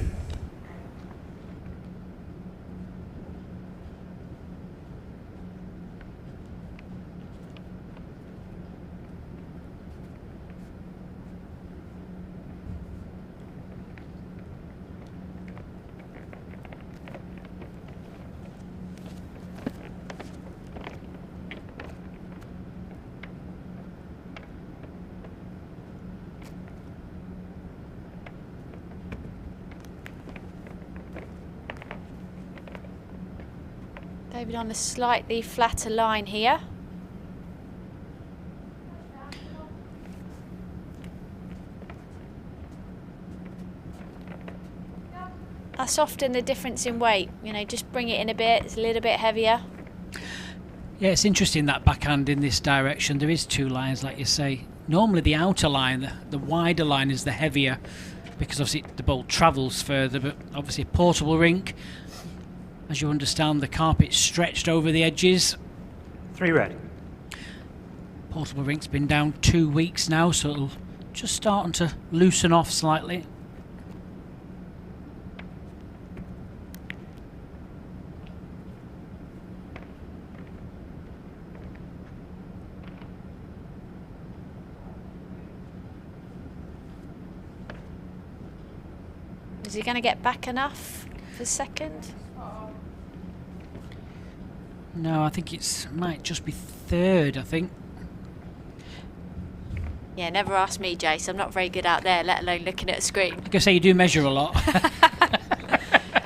David on a slightly flatter line here. That's often the difference in weight. You know, just bring it in a bit. It's a little bit heavier. Yeah, it's interesting that backhand in this direction. There is 2 lines, like you say. Normally the outer line, the wider line, is the heavier because obviously the ball travels further, but obviously a portable rink, as you understand, the carpet's stretched over the edges. 3 red. Portable rink's been down 2 weeks now, so it'll just starting to loosen off slightly. Is he going to get back enough for second? No, I think it's might just be third, I think. Yeah, never ask me, Jace. I'm not very good out there, let alone looking at a screen. Like I say, you do measure a lot.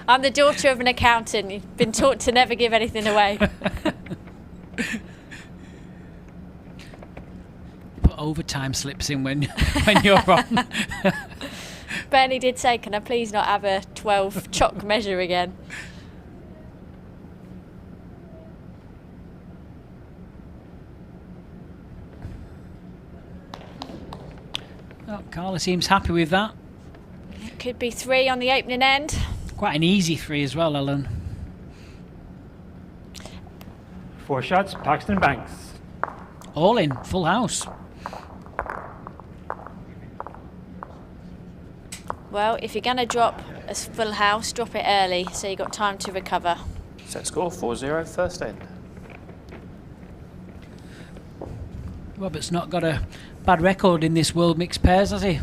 I'm the daughter of an accountant. You've been taught to never give anything away. Put overtime slips in when you're on. Bernie did say, can I please not have a 12 chalk measure again? Oh, Carla seems happy with that. It could be 3 on the opening end. Quite an easy 3 as well, Ellen. 4 shots, Paxton Banks. All in, full house. Well, if you're going to drop a full house, drop it early so you've got time to recover. Set score 4-0, first end. Robert's not got a bad record in this World Mixed Pairs, has he?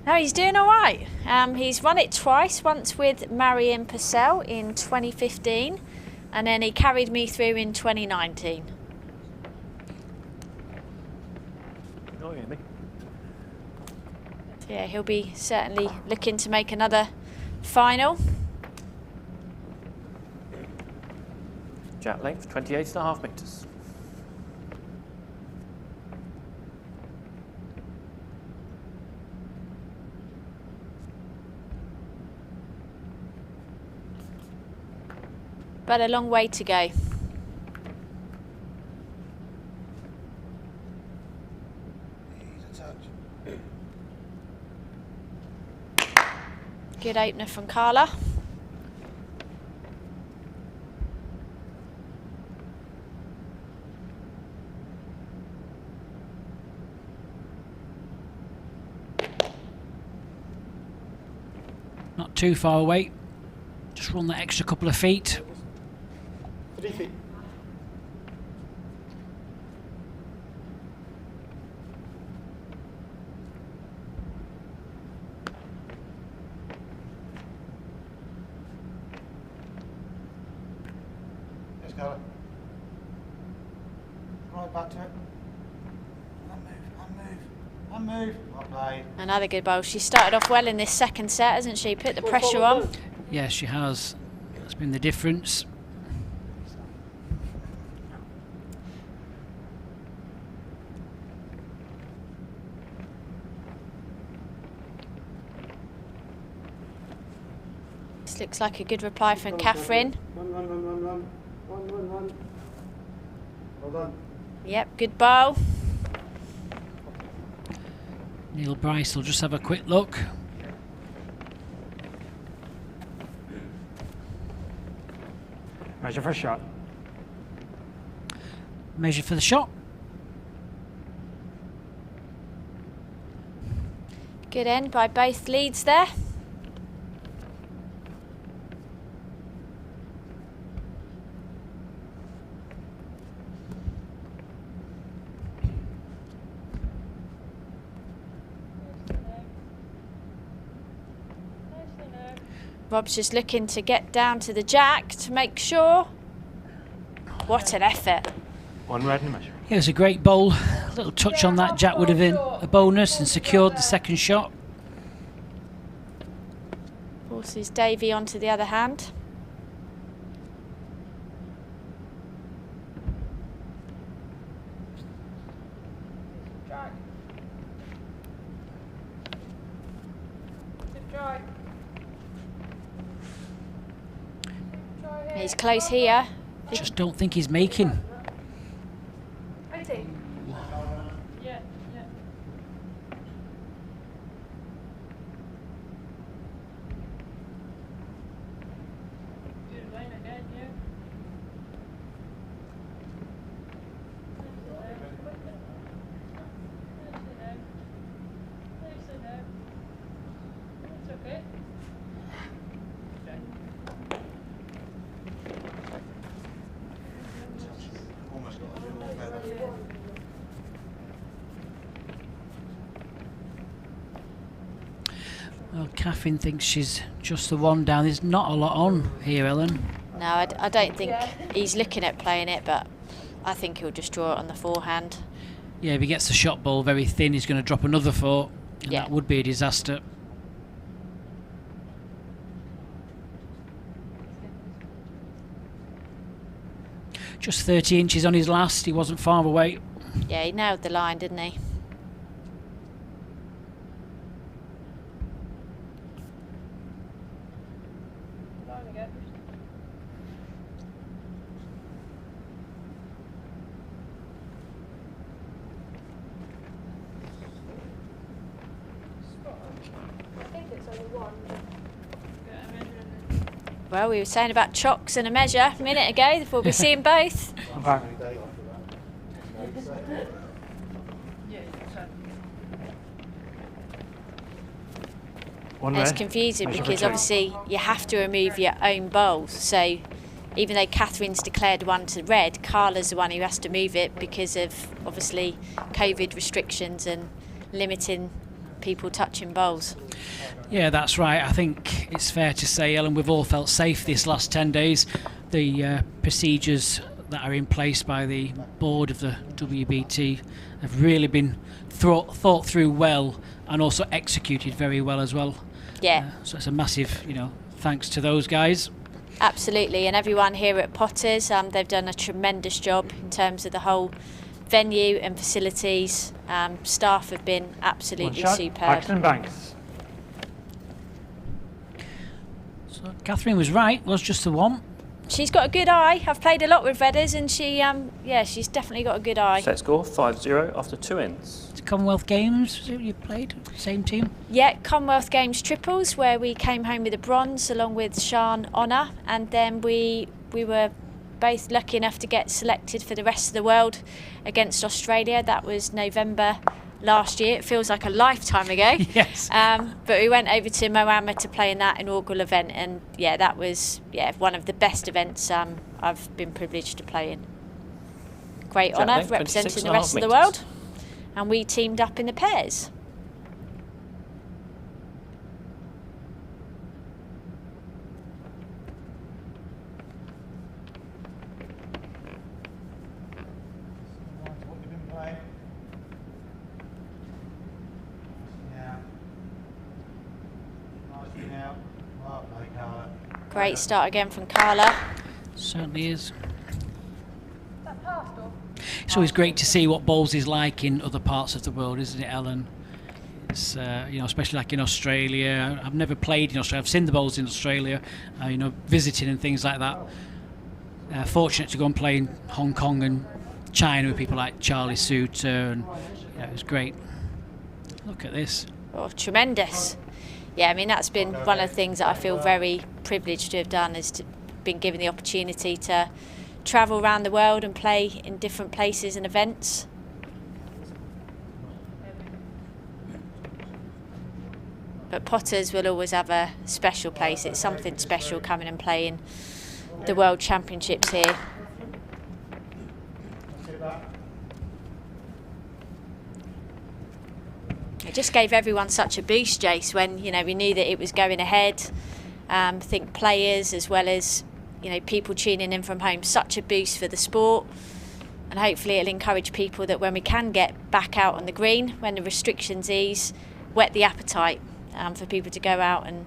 No, he's doing all right. He's won it twice, once with Marion Purcell in 2015, and then he carried me through in 2019. Oh, yeah, me. So yeah, he'll be certainly looking to make another final. Jack length 28.5 metres. But a long way to go. Good opener from Carla. Not too far away. Just run that extra couple of feet. 3 feet. Yes, Carla. Right back to it. And move. Well played. Another good bowl. She started off well in this second set, hasn't she? Put the pressure on. Yes, she has. That's been the difference. This looks like a good reply from Catherine. Run. Well done. Yep, good bowl. Neil Bryce will just have a quick look. Measure for shot. Measure for the shot. Good end by both leads there. Rob's just looking to get down to the jack to make sure. What an effort. 1 red and a measure. Yeah, it was a great bowl. A little touch on that jack would have been a bonus and secured the second shot. Forces Davey onto the other hand. He's close here. Just don't think he's making. Yeah. Good line again, yeah. It's okay. Almost got a bit more feather. Well, Catherine thinks she's just the one down. There's not a lot on here, Ellen. No, I don't think he's looking at playing it, but I think he'll just draw it on the forehand. Yeah, if he gets the shot ball very thin, he's going to drop another 4. And Yeah. that would be a disaster. Just 30 inches on his last. He wasn't far away. Yeah, he nailed the line, didn't he? Line again. I think it's only one. Get a measure in there. Well, we were saying about chocks and a measure a minute ago before we see them both. I'm back. Yeah, so 1 It's red. confusing Measure for because check. obviously you have to remove your own bowls. So even though Catherine's declared one to red, Carla's the one who has to move it because of obviously COVID restrictions and limiting people touching bowls. Yeah, that's right. I think it's fair to say, Ellen, we've all felt safe this last 10 days. The procedures that are in place by the board of the WBT have really been thought through well and also executed very well as well. Yeah, So it's a massive, thanks to those guys. absolutely. And everyone here at Potters, they've done a tremendous job in terms of the whole venue and facilities. Staff have been 1 absolutely shot. superb. Paxton Banks. So Catherine was right, was just the one. She's got a good eye. I've played a lot with Redders, and she's definitely got a good eye. Set score 5-0 after 2 ends. Commonwealth Games, was it you played? Same team? Yeah, Commonwealth Games triples, where we came home with a bronze along with Sian Honour, and then we were both lucky enough to get selected for the rest of the world against Australia. That was November last year. It feels like a lifetime ago. Yes. But we went over to Moama to play in that inaugural event, and that was one of the best events I've been privileged to play in. Great honour representing the rest of the world, and we teamed up in the pairs. What you've been playing. Yeah. Nicely now. Well played, Carla. Great start again from Carla. Certainly is. That passed or? It's always great to see what bowls is like in other parts of the world, isn't it, Ellen? It's especially like in Australia. I've never played in Australia. I've seen the bowls in Australia, visiting and things like that. Fortunate to go and play in Hong Kong and China with people like Charlie Souter, and it was great. Look at this. Oh, tremendous. Yeah, I mean, that's been one of the things that I feel very privileged to have done, is to been given the opportunity to travel around the world and play in different places and events. But Potters will always have a special place. It's something special coming and playing the World Championships here. It just gave everyone such a boost, Jace, when we knew that it was going ahead. I think players as well as people tuning in from home, such a boost for the sport, and hopefully it'll encourage people that when we can get back out on the green, when the restrictions ease, whet the appetite for people to go out and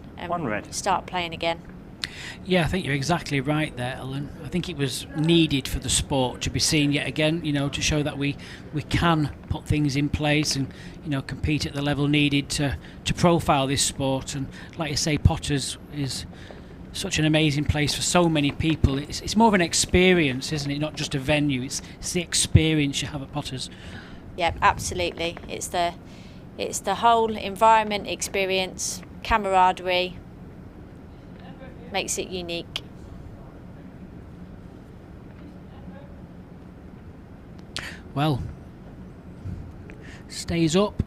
start playing again. Yeah, I think you're exactly right there, Ellen. I think it was needed for the sport to be seen yet again, to show that we can put things in place and compete at the level needed to profile this sport. And like you say, Potters is such an amazing place for so many people. It's more of an experience, isn't it? Not just a venue. It's the experience you have at Potters. Yeah, absolutely. It's the whole environment, experience, camaraderie. Makes it unique. Well, stays up.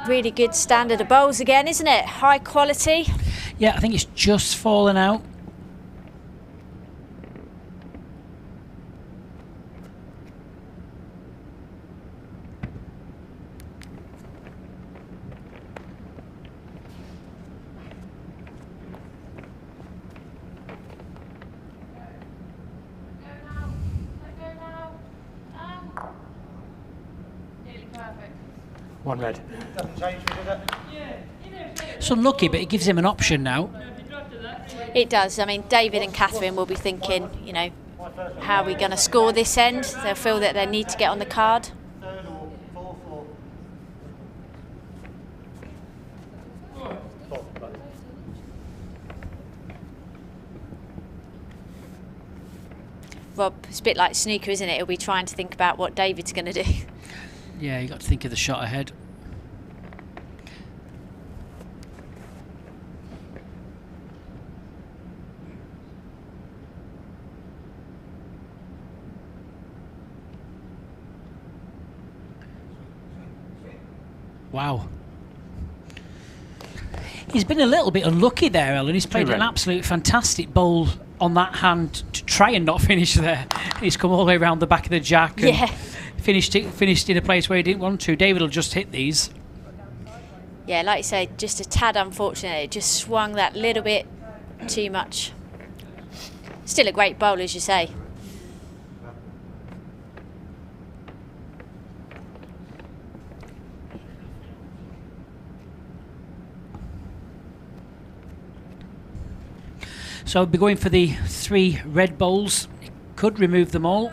Really good standard of bowls again, isn't it? High quality. Yeah, I think it's just fallen out. One red. Doesn't change, does it? It's unlucky, but it gives him an option now. It does. I mean, David and Catherine will be thinking, how are we going to score this end? They'll feel that they need to get on the card. Third or fourth or... Rob, it's a bit like snooker, isn't it? He'll be trying to think about what David's going to do. Yeah, you got to think of the shot ahead. Wow. He's been a little bit unlucky there, Ellen. He's played an absolute fantastic bowl on that hand to try and not finish there. He's come all the way around the back of the jack and finished in a place where he didn't want to. David will just hit these. Yeah, like you say, just a tad unfortunate. It just swung that little bit too much. Still a great bowl, as you say. So I'll be going for the 3 red bowls. Could remove them all.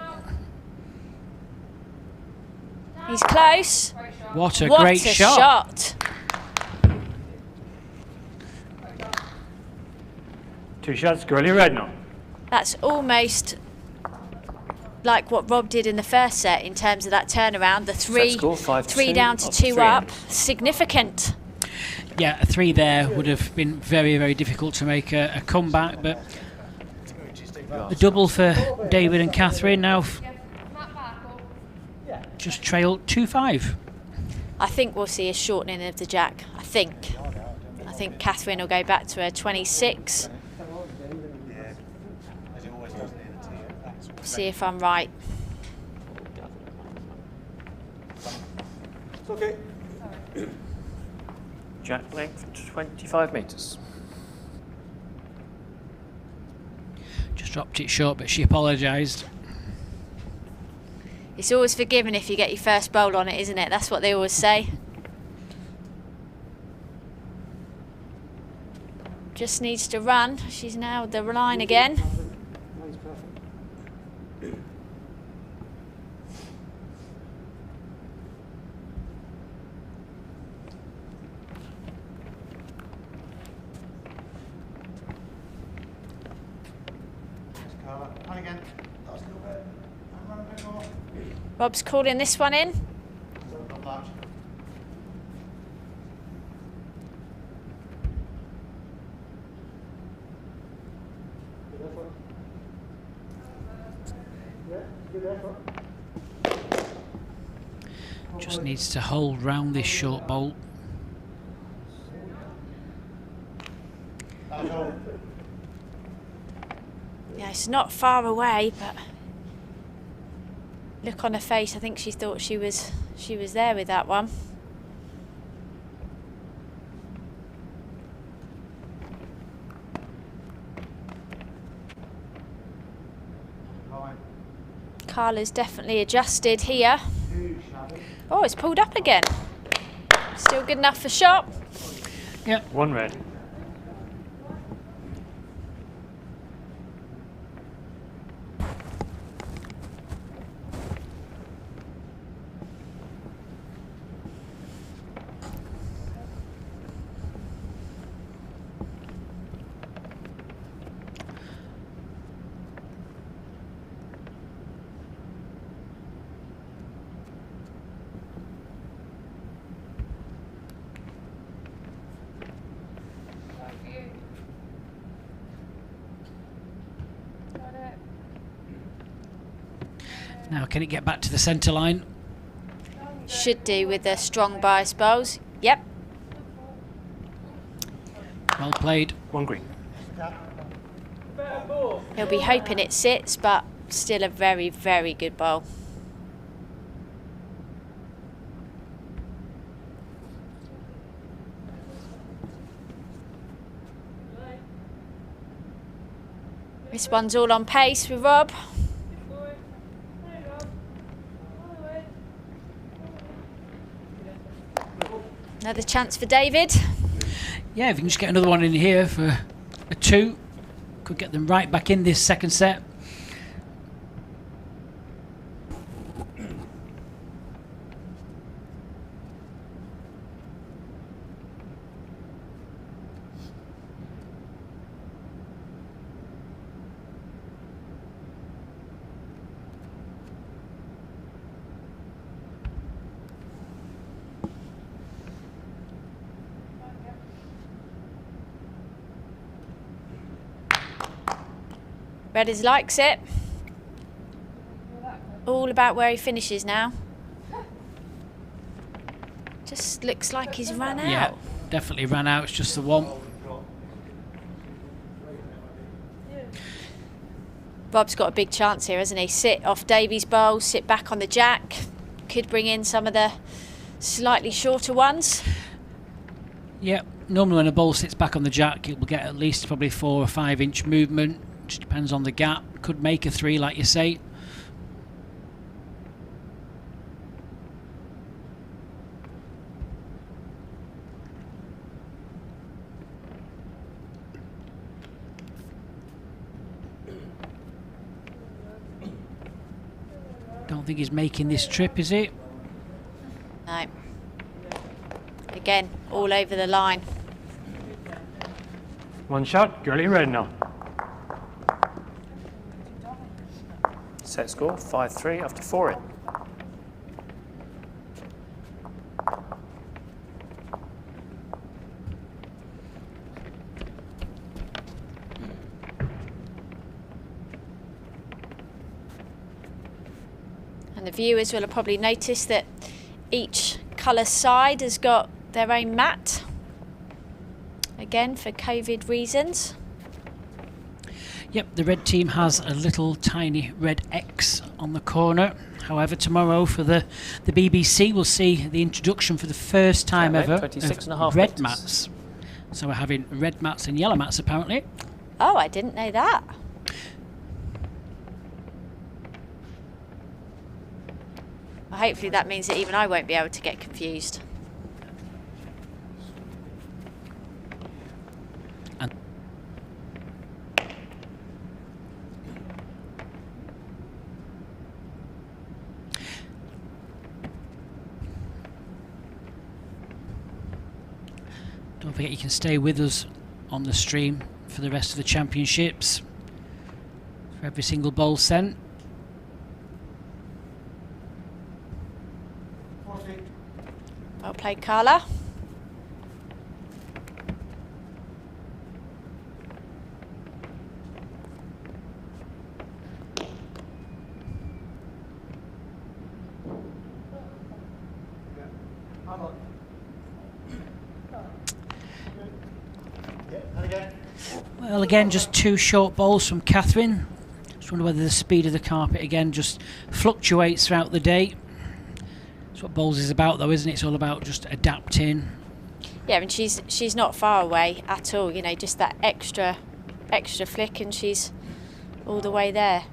He's close. What a great shot. 2 shots, K.Rednall. That's almost like what Rob did in the first set in terms of that turnaround. The three down to 2 up. Significant. Yeah, a 3 there would have been very, very difficult to make a comeback, but a double for David and Catherine now. Just trail 2-5. I think we'll see a shortening of the jack. I think Catherine will go back to her 26. See if I'm right. It's okay. Jack length 25 metres. Just dropped it short, but she apologised. It's always forgiven if you get your first bowl on it, isn't it? That's what they always say. Just needs to run. She's now the line again. And again. That's a little bit. And run a bit more. Rob's calling this one in. Not much. Just needs to hold round this short bolt. Yeah, it's not far away, but look on her face. I think she thought she was there with that one. Carla's definitely adjusted here. Oh, it's pulled up again. Still good enough for shot. Yep. 1 red. Now, can it get back to the centre line? Should do with the strong bias bowls. Yep. Well played. 1 green. He'll be hoping it sits, but still a very, very good bowl. This one's all on pace with Rob. Another chance for David. Yeah, if you can just get another one in here for a 2, could get them right back in this second set. Redders likes it. All about where he finishes now. Just looks like he's run out. Yeah, definitely ran out. It's just the one. Rob's got a big chance here, hasn't he? Sit off Davies' bowl, sit back on the jack. Could bring in some of the slightly shorter ones. Yeah, normally when a ball sits back on the jack, it will get at least probably 4 or 5 inch movement. Just depends on the gap. Could make a 3, like you say. Don't think he's making this trip, is he? No. Again, all over the line. 1 shot, K.Rednall. Set score 5-3 after 4 in. And the viewers will have probably noticed that each colour side has got their own mat. Again, for COVID reasons. Yep, the red team has a little tiny red X on the corner. However, tomorrow for the BBC, we'll see the introduction for the first time ever of red mats. So we're having red mats and yellow mats apparently. Oh, I didn't know that. Well, hopefully that means that even I won't be able to get confused. Don't forget you can stay with us on the stream for the rest of the championships. For every single bowl sent. Well played, Carla. Well, again, just 2 short bowls from Catherine. Just wonder whether the speed of the carpet again just fluctuates throughout the day. That's what bowls is about, though, isn't it? It's all about just adapting. Yeah, and she's not far away at all. You know, just that extra flick, and she's all the way there.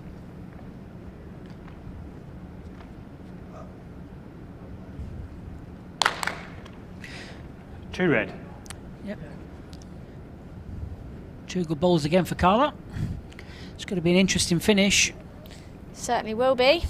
Two red. Yep. 2 good bowls again for Carla. It's going to be an interesting finish. Certainly will be.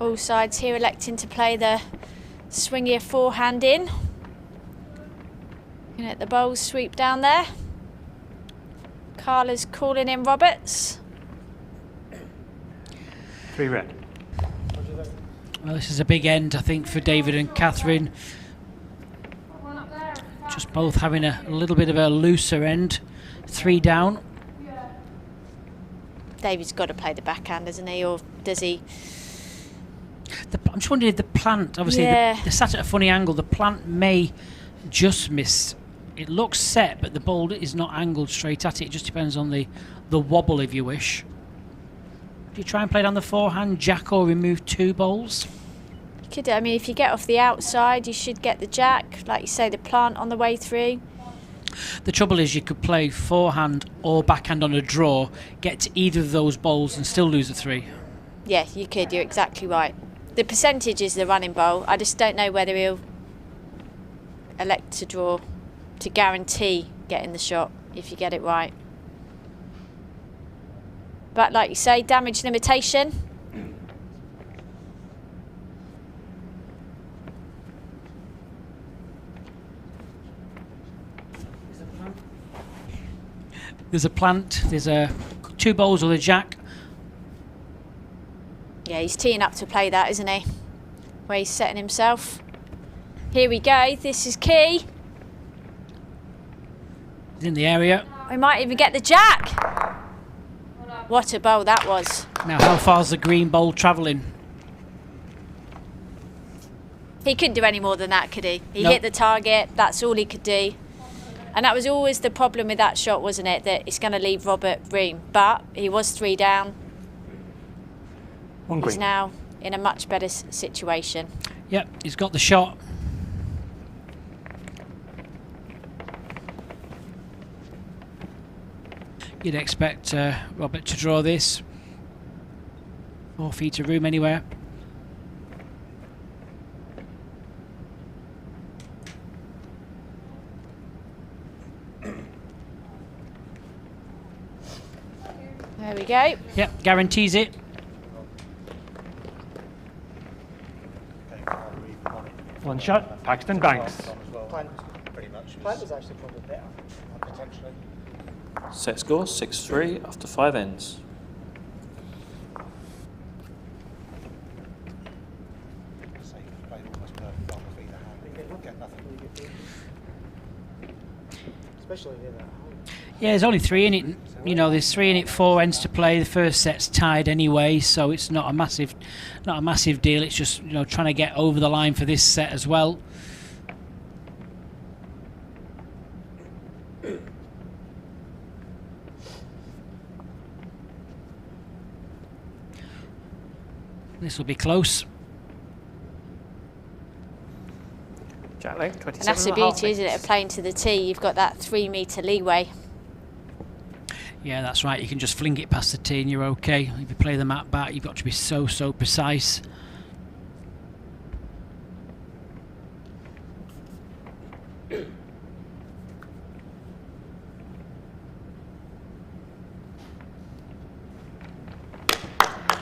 All sides here electing to play the swingier forehand in. Looking at the bowls sweep down there. Carla's calling in Roberts. 3 red. Well, this is a big end, I think, for David and Catherine. Just both having a little bit of a looser end. 3 down. David's got to play the backhand, hasn't he? Or does he? I'm just wondering if the plant, obviously, Yeah. they're sat at a funny angle. The plant may just miss. It looks set, but the ball is not angled straight at it. It just depends on the wobble, if you wish. Do you try and play down the forehand, jack, or remove 2 bowls? You could. I mean, if you get off the outside, you should get the jack. Like you say, the plant on the way through. The trouble is you could play forehand or backhand on a draw, get to either of those bowls and still lose a 3. Yeah, you could. You're exactly right. The percentage is the running bowl. I just don't know whether he'll elect to draw to guarantee getting the shot if you get it right. But like you say, damage limitation. There's a plant, there's 2 bowls or a jack. Yeah, he's teeing up to play that, isn't he? Where he's setting himself. Here we go. This is key. He's in the area. We might even get the jack. What a bowl that was. Now, how far's the green bowl travelling? He couldn't do any more than that, could he? He Nope. hit the target. That's all he could do. And that was always the problem with that shot, wasn't it? That it's going to leave Robert room. But he was 3 down. One He's green. now in a much better situation. Yep, he's got the shot. You'd expect Robert to draw this. 4 feet of room anywhere. There we go. Yep, guarantees it. One shot. Paxton Banks. Pretty much. Plant was actually probably better, potentially. Set score 6-3 after 5 ends. So you played almost perfect on the feet of hand. You get nothing. Especially near that home. Yeah, there's only 3 in it. You know, there's 3 in it, 4 ends to play. The first set's tied anyway, so it's not a massive deal. It's just, you know, trying to get over the line for this set as well. This will be close. Jack leg, 27 And that's the beauty, isn't it, of playing to the tee? You've got that 3 metre leeway. Yeah, that's right. You can just fling it past the tee and you're okay. If you play the mat back, you've got to be so precise.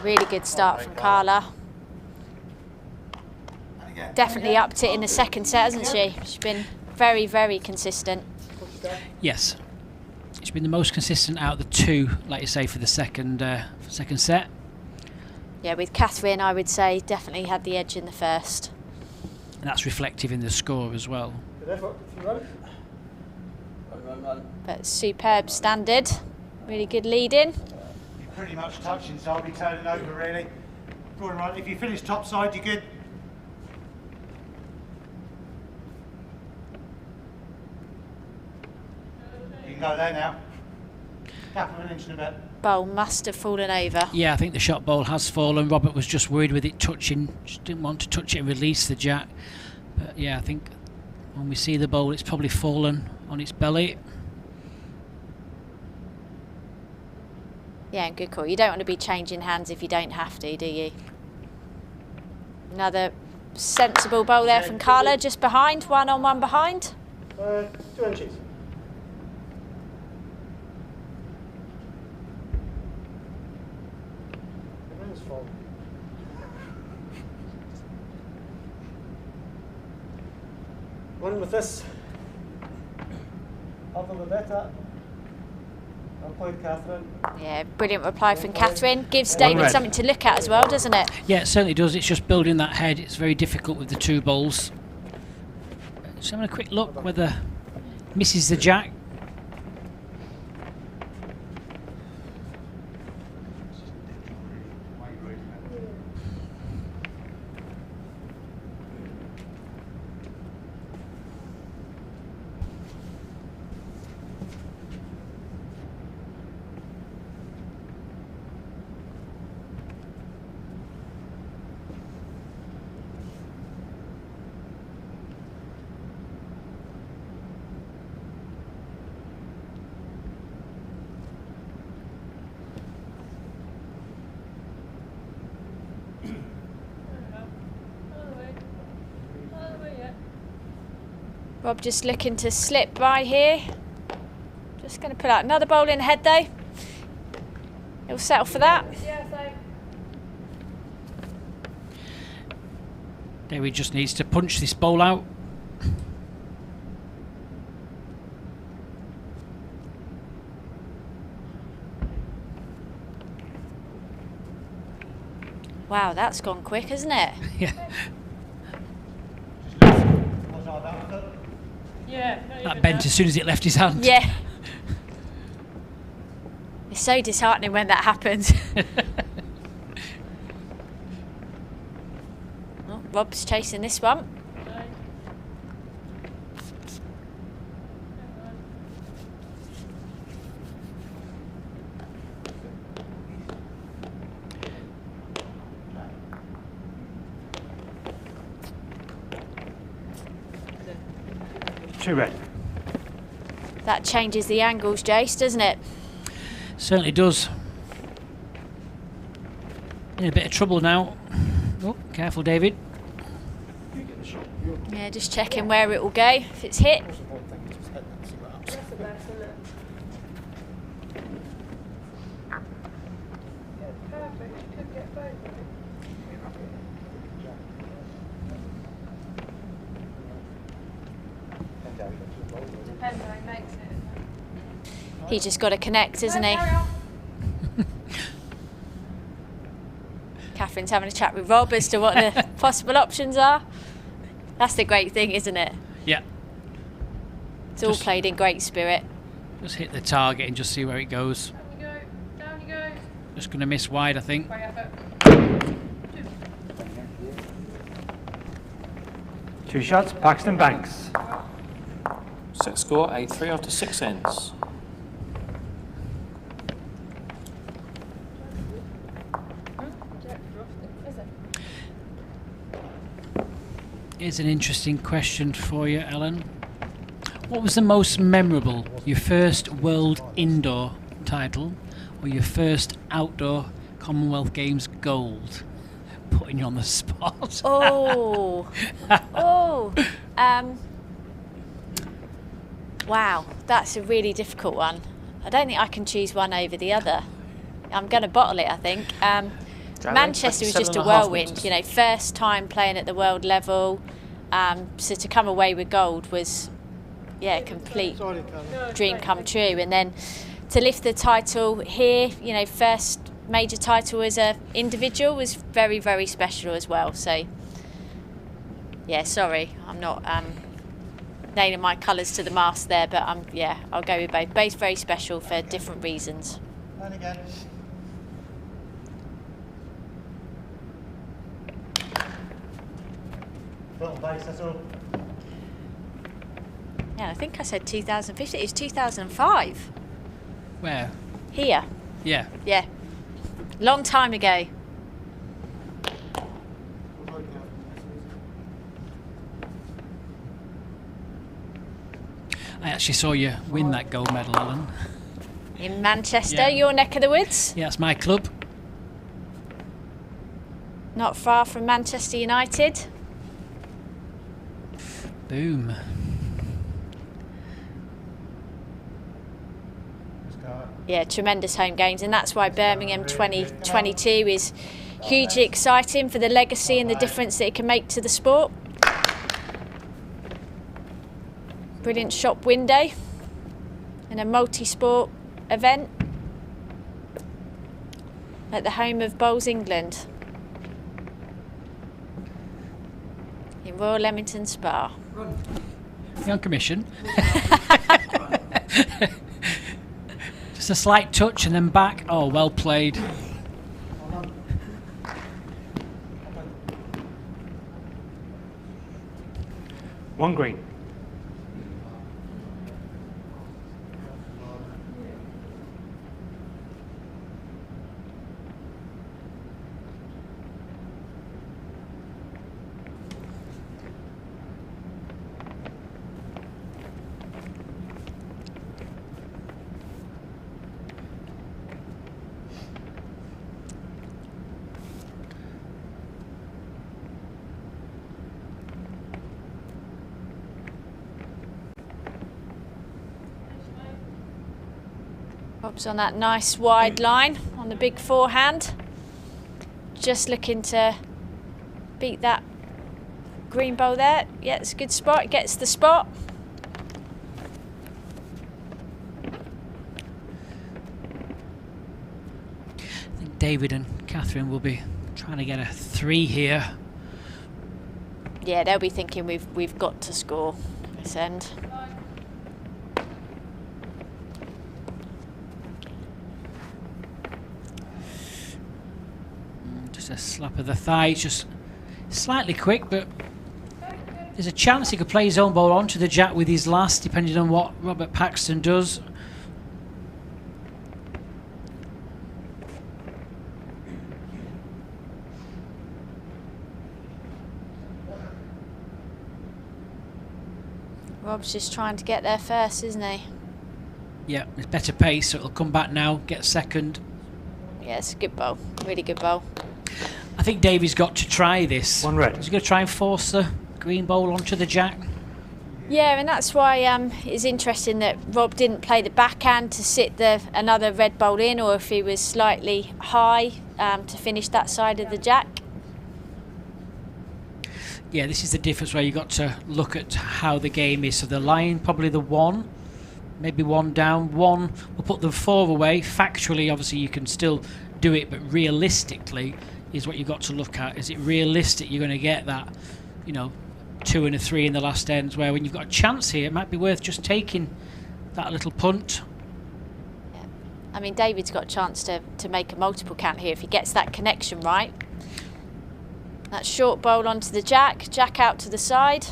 Really good start from Carla. Definitely upped it in the second set, hasn't she? She's been very, very consistent. Yes. She's been the most consistent out of the 2, like you say, for the second set. Yeah, with Catherine, I would say definitely had the edge in the first. And that's reflective in the score as well. But superb standard. Really good lead-in. You're pretty much touching, so I'll be turning over really. Drawing right. If you finish top side, you're good. You can go there now. Half of an inch and a bit. Bowl must have fallen over. Yeah, I think the shot bowl has fallen. Robert was just worried with it touching. Just didn't want to touch it and release the jack. But yeah, I think when we see the bowl, it's probably fallen on its belly. Yeah, good call. You don't want to be changing hands if you don't have to, do you? Another sensible bowl there from Carla, just behind, 1 on 1 behind. 2 inches. One with this. Other than that, I'll play Catherine. Yeah, brilliant reply from Catherine. Gives David something to look at as well, doesn't it? Yeah, it certainly does. It's just building that head. It's very difficult with the 2 bowls. Just having a quick look whether misses the jack. Rob just looking to slip by here. Just going to put out another bowl in the head though. He'll settle for that. David just needs to punch this bowl out. Wow, that's gone quick, hasn't it? Yeah. That bent as soon as it left his hand. Yeah. It's so disheartening when that happens. Oh, Rob's chasing this one. 2 red. That changes the angles, Jace, doesn't it? Certainly does. In a bit of trouble now. Oh, careful, David. Yeah, just checking where it will go, if it's hit. That's the best, isn't it? Yeah, perfect. You could get both. Depends how he makes it. He's just got to connect, isn't he? Carry on. Catherine's having a chat with Rob as to what the possible options are. That's the great thing, isn't it? Yeah. It's all played in great spirit. Just hit the target and just see where it goes. Down you go. Down you go. Just going to miss wide, I think. Great effort. 2 shots, Paxton Banks. Set score 8-3 after 6 ends. Here's an interesting question for you, Ellen. What was the most memorable? Your first World Indoor title or your first Outdoor Commonwealth Games gold? Putting you on the spot. Oh, wow, that's a really difficult one. I don't think I can choose one over the other. I'm going to bottle it, I think. Manchester was just a 27.5 whirlwind, metres. you know, first time playing at the world level. So to come away with gold was, yeah, complete dream come true. And then to lift the title here, you know, first major title as an individual was very, very special as well. So, yeah, sorry, I'm not nailing my colours to the mast there, but yeah, I'll go with both. Both very special for different reasons. And again. Little base, that's all. Yeah, I think I said 2015. It was 2005. Where? Here. Yeah. Yeah. Long time ago. I actually saw you win that gold medal, Ellen. In Manchester, Yeah. your neck of the woods. Yeah, that's my club. Not far from Manchester United. Boom. Yeah, tremendous home games, and that's why Birmingham 2022 is hugely exciting for the legacy and the difference that it can make to the sport. Brilliant shop window and a multi-sport event at the home of Bowls England in Royal Leamington Spa. You on commission? Just a slight touch and then back. Oh, well played. One green. Bob's on that nice wide line on the big forehand. Just looking to beat that green bowl there. Yeah, it's a good spot. Gets the spot. I think David and Catherine will be trying to get a 3 here. Yeah, they'll be thinking we've got to score this end. Just a slap of the thigh. It's just slightly quick, but there's a chance he could play his own ball onto the jack with his last, depending on what R.Paxton does. Rob's just trying to get there first, isn't he? Yeah, it's better pace, so it'll come back now, get second. Yeah, it's a good bowl. Really good bowl. I think Davey's got to try this. One red. Is he going to try and force the green bowl onto the jack? Yeah, and that's why it's interesting that Rob didn't play the backhand to sit another red bowl in, or if he was slightly high to finish that side of the jack. Yeah, this is the difference where you've got to look at how the game is. So the line, probably the one, maybe one down. One will put them 4 away. Factually, obviously, you can still do it, but realistically is what you've got to look at. Is it realistic you're going to get that, 2 and a 3 in the last ends, where when you've got a chance here, it might be worth just taking that little punt. Yeah. I mean, David's got a chance to make a multiple count here if he gets that connection right. That short bowl onto the jack out to the side.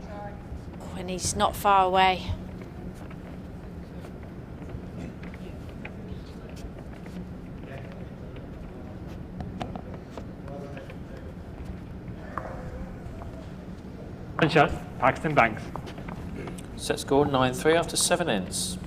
Oh, and he's not far away. One shot, Paxton Banks. Set score 9-3 after 7 ends.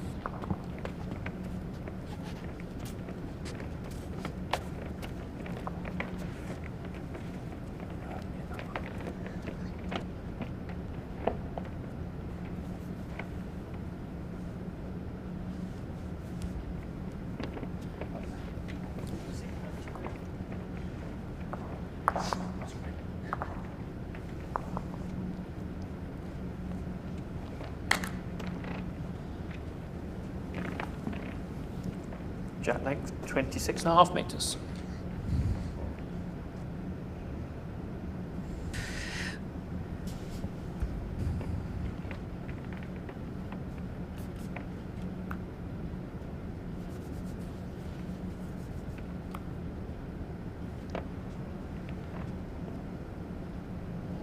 Jack length 26.5 metres.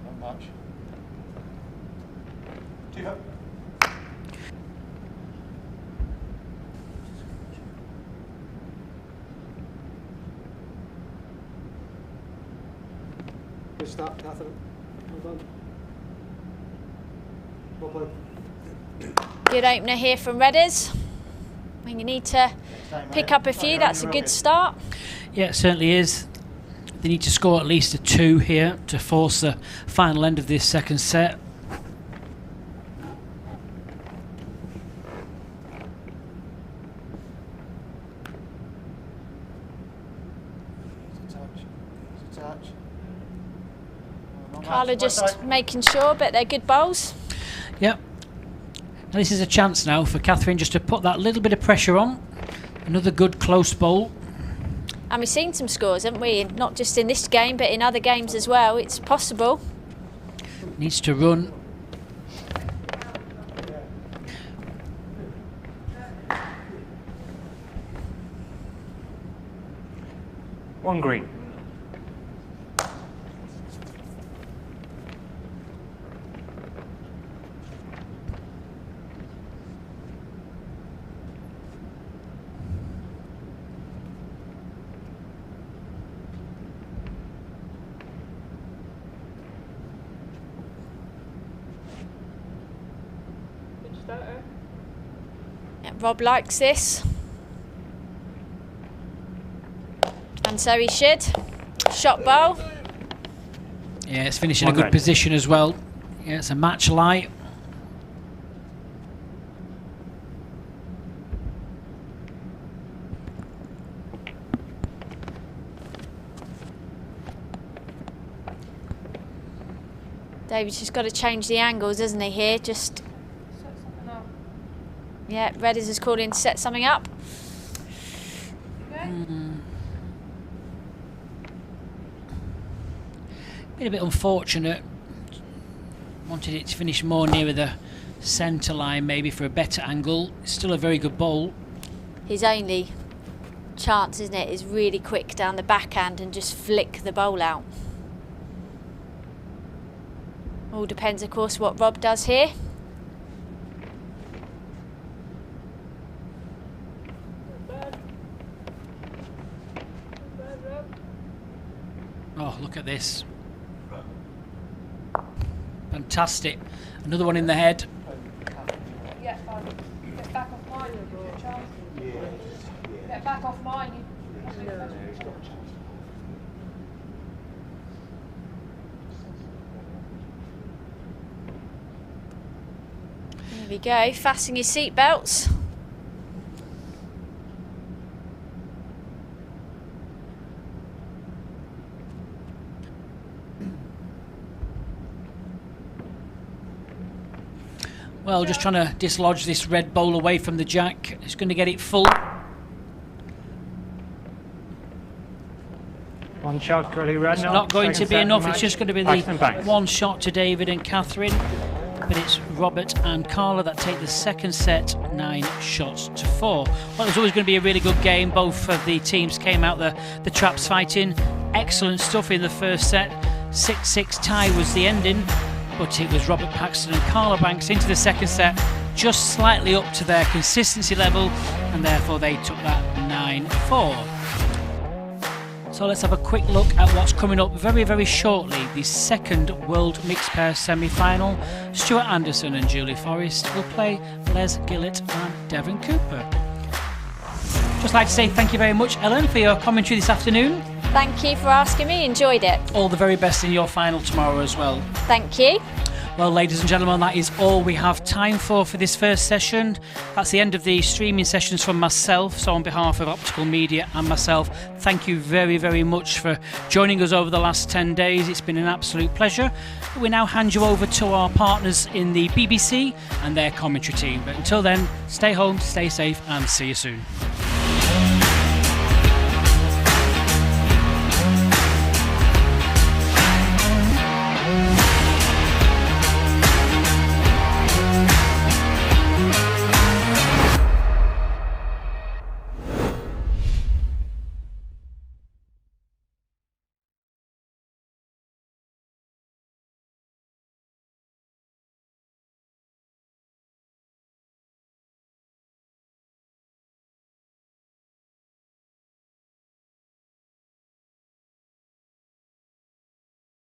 Not much. 2 hook. Good start, Catherine. Well done. Well played. Good opener here from Redders. When you need to pick up a few, that's a good start. Yeah, it certainly is. They need to score at least a 2 here to force the final end of this second set. Easy touch. Easy touch. Carla just making sure, but they're good bowls. Yep. And this is a chance now for Catherine just to put that little bit of pressure on. Another good close bowl. And we've seen some scores, haven't we? Not just in this game, but in other games as well. It's possible. Needs to run. One green. Good starter. Yeah, Rob likes this. And so he should. Shot bowl. Yeah, it's finishing a One good red. position as well. Yeah, it's a match light. David's just got to change the angles, hasn't he, here? Just, Set something up. yeah, Redders has called in to set something up. Okay. Been a bit unfortunate. Wanted it to finish more nearer the centre line, maybe for a better angle. It's still a very good bowl. His only chance, isn't it, is really quick down the backhand and just flick the bowl out. All depends, of course, what Rob does here. Not bad. Not bad, Rob. Oh, look at this. Fantastic. Another one in the head. Get back off mine, you Charles. Get back off mine, There we go. Fasten your seatbelts. Well, just trying to dislodge this red bowl away from the jack. It's going to get it full. One shot, K.Rednall. It's not going to be enough. It's just going to be the Banks. one shot to David and Catherine. But it's Robert and Carla that take the second set 9 shots to 4. Well, there's always going to be a really good game. Both of the teams came out the traps fighting. Excellent stuff in the first set. 6-6 tie was the ending. But it was Robert Paxton and Carla Banks into the second set, just slightly up to their consistency level, and therefore they took that 9-4. So let's have a quick look at what's coming up very, very shortly. The second World Mixed Pair semi-final. Stuart Anderson and Julie Forrest will play Les Gillett and Devon Cooper. Just like to say thank you very much, Ellen, for your commentary this afternoon. Thank you for asking me. Enjoyed it. All the very best in your final tomorrow as well. Thank you. Well, ladies and gentlemen, that is all we have time for this first session. That's the end of the streaming sessions from myself. So on behalf of Optical Media and myself, thank you very, very much for joining us over the last 10 days. It's been an absolute pleasure. We now hand you over to our partners in the BBC and their commentary team. But until then, stay home, stay safe, and see you soon.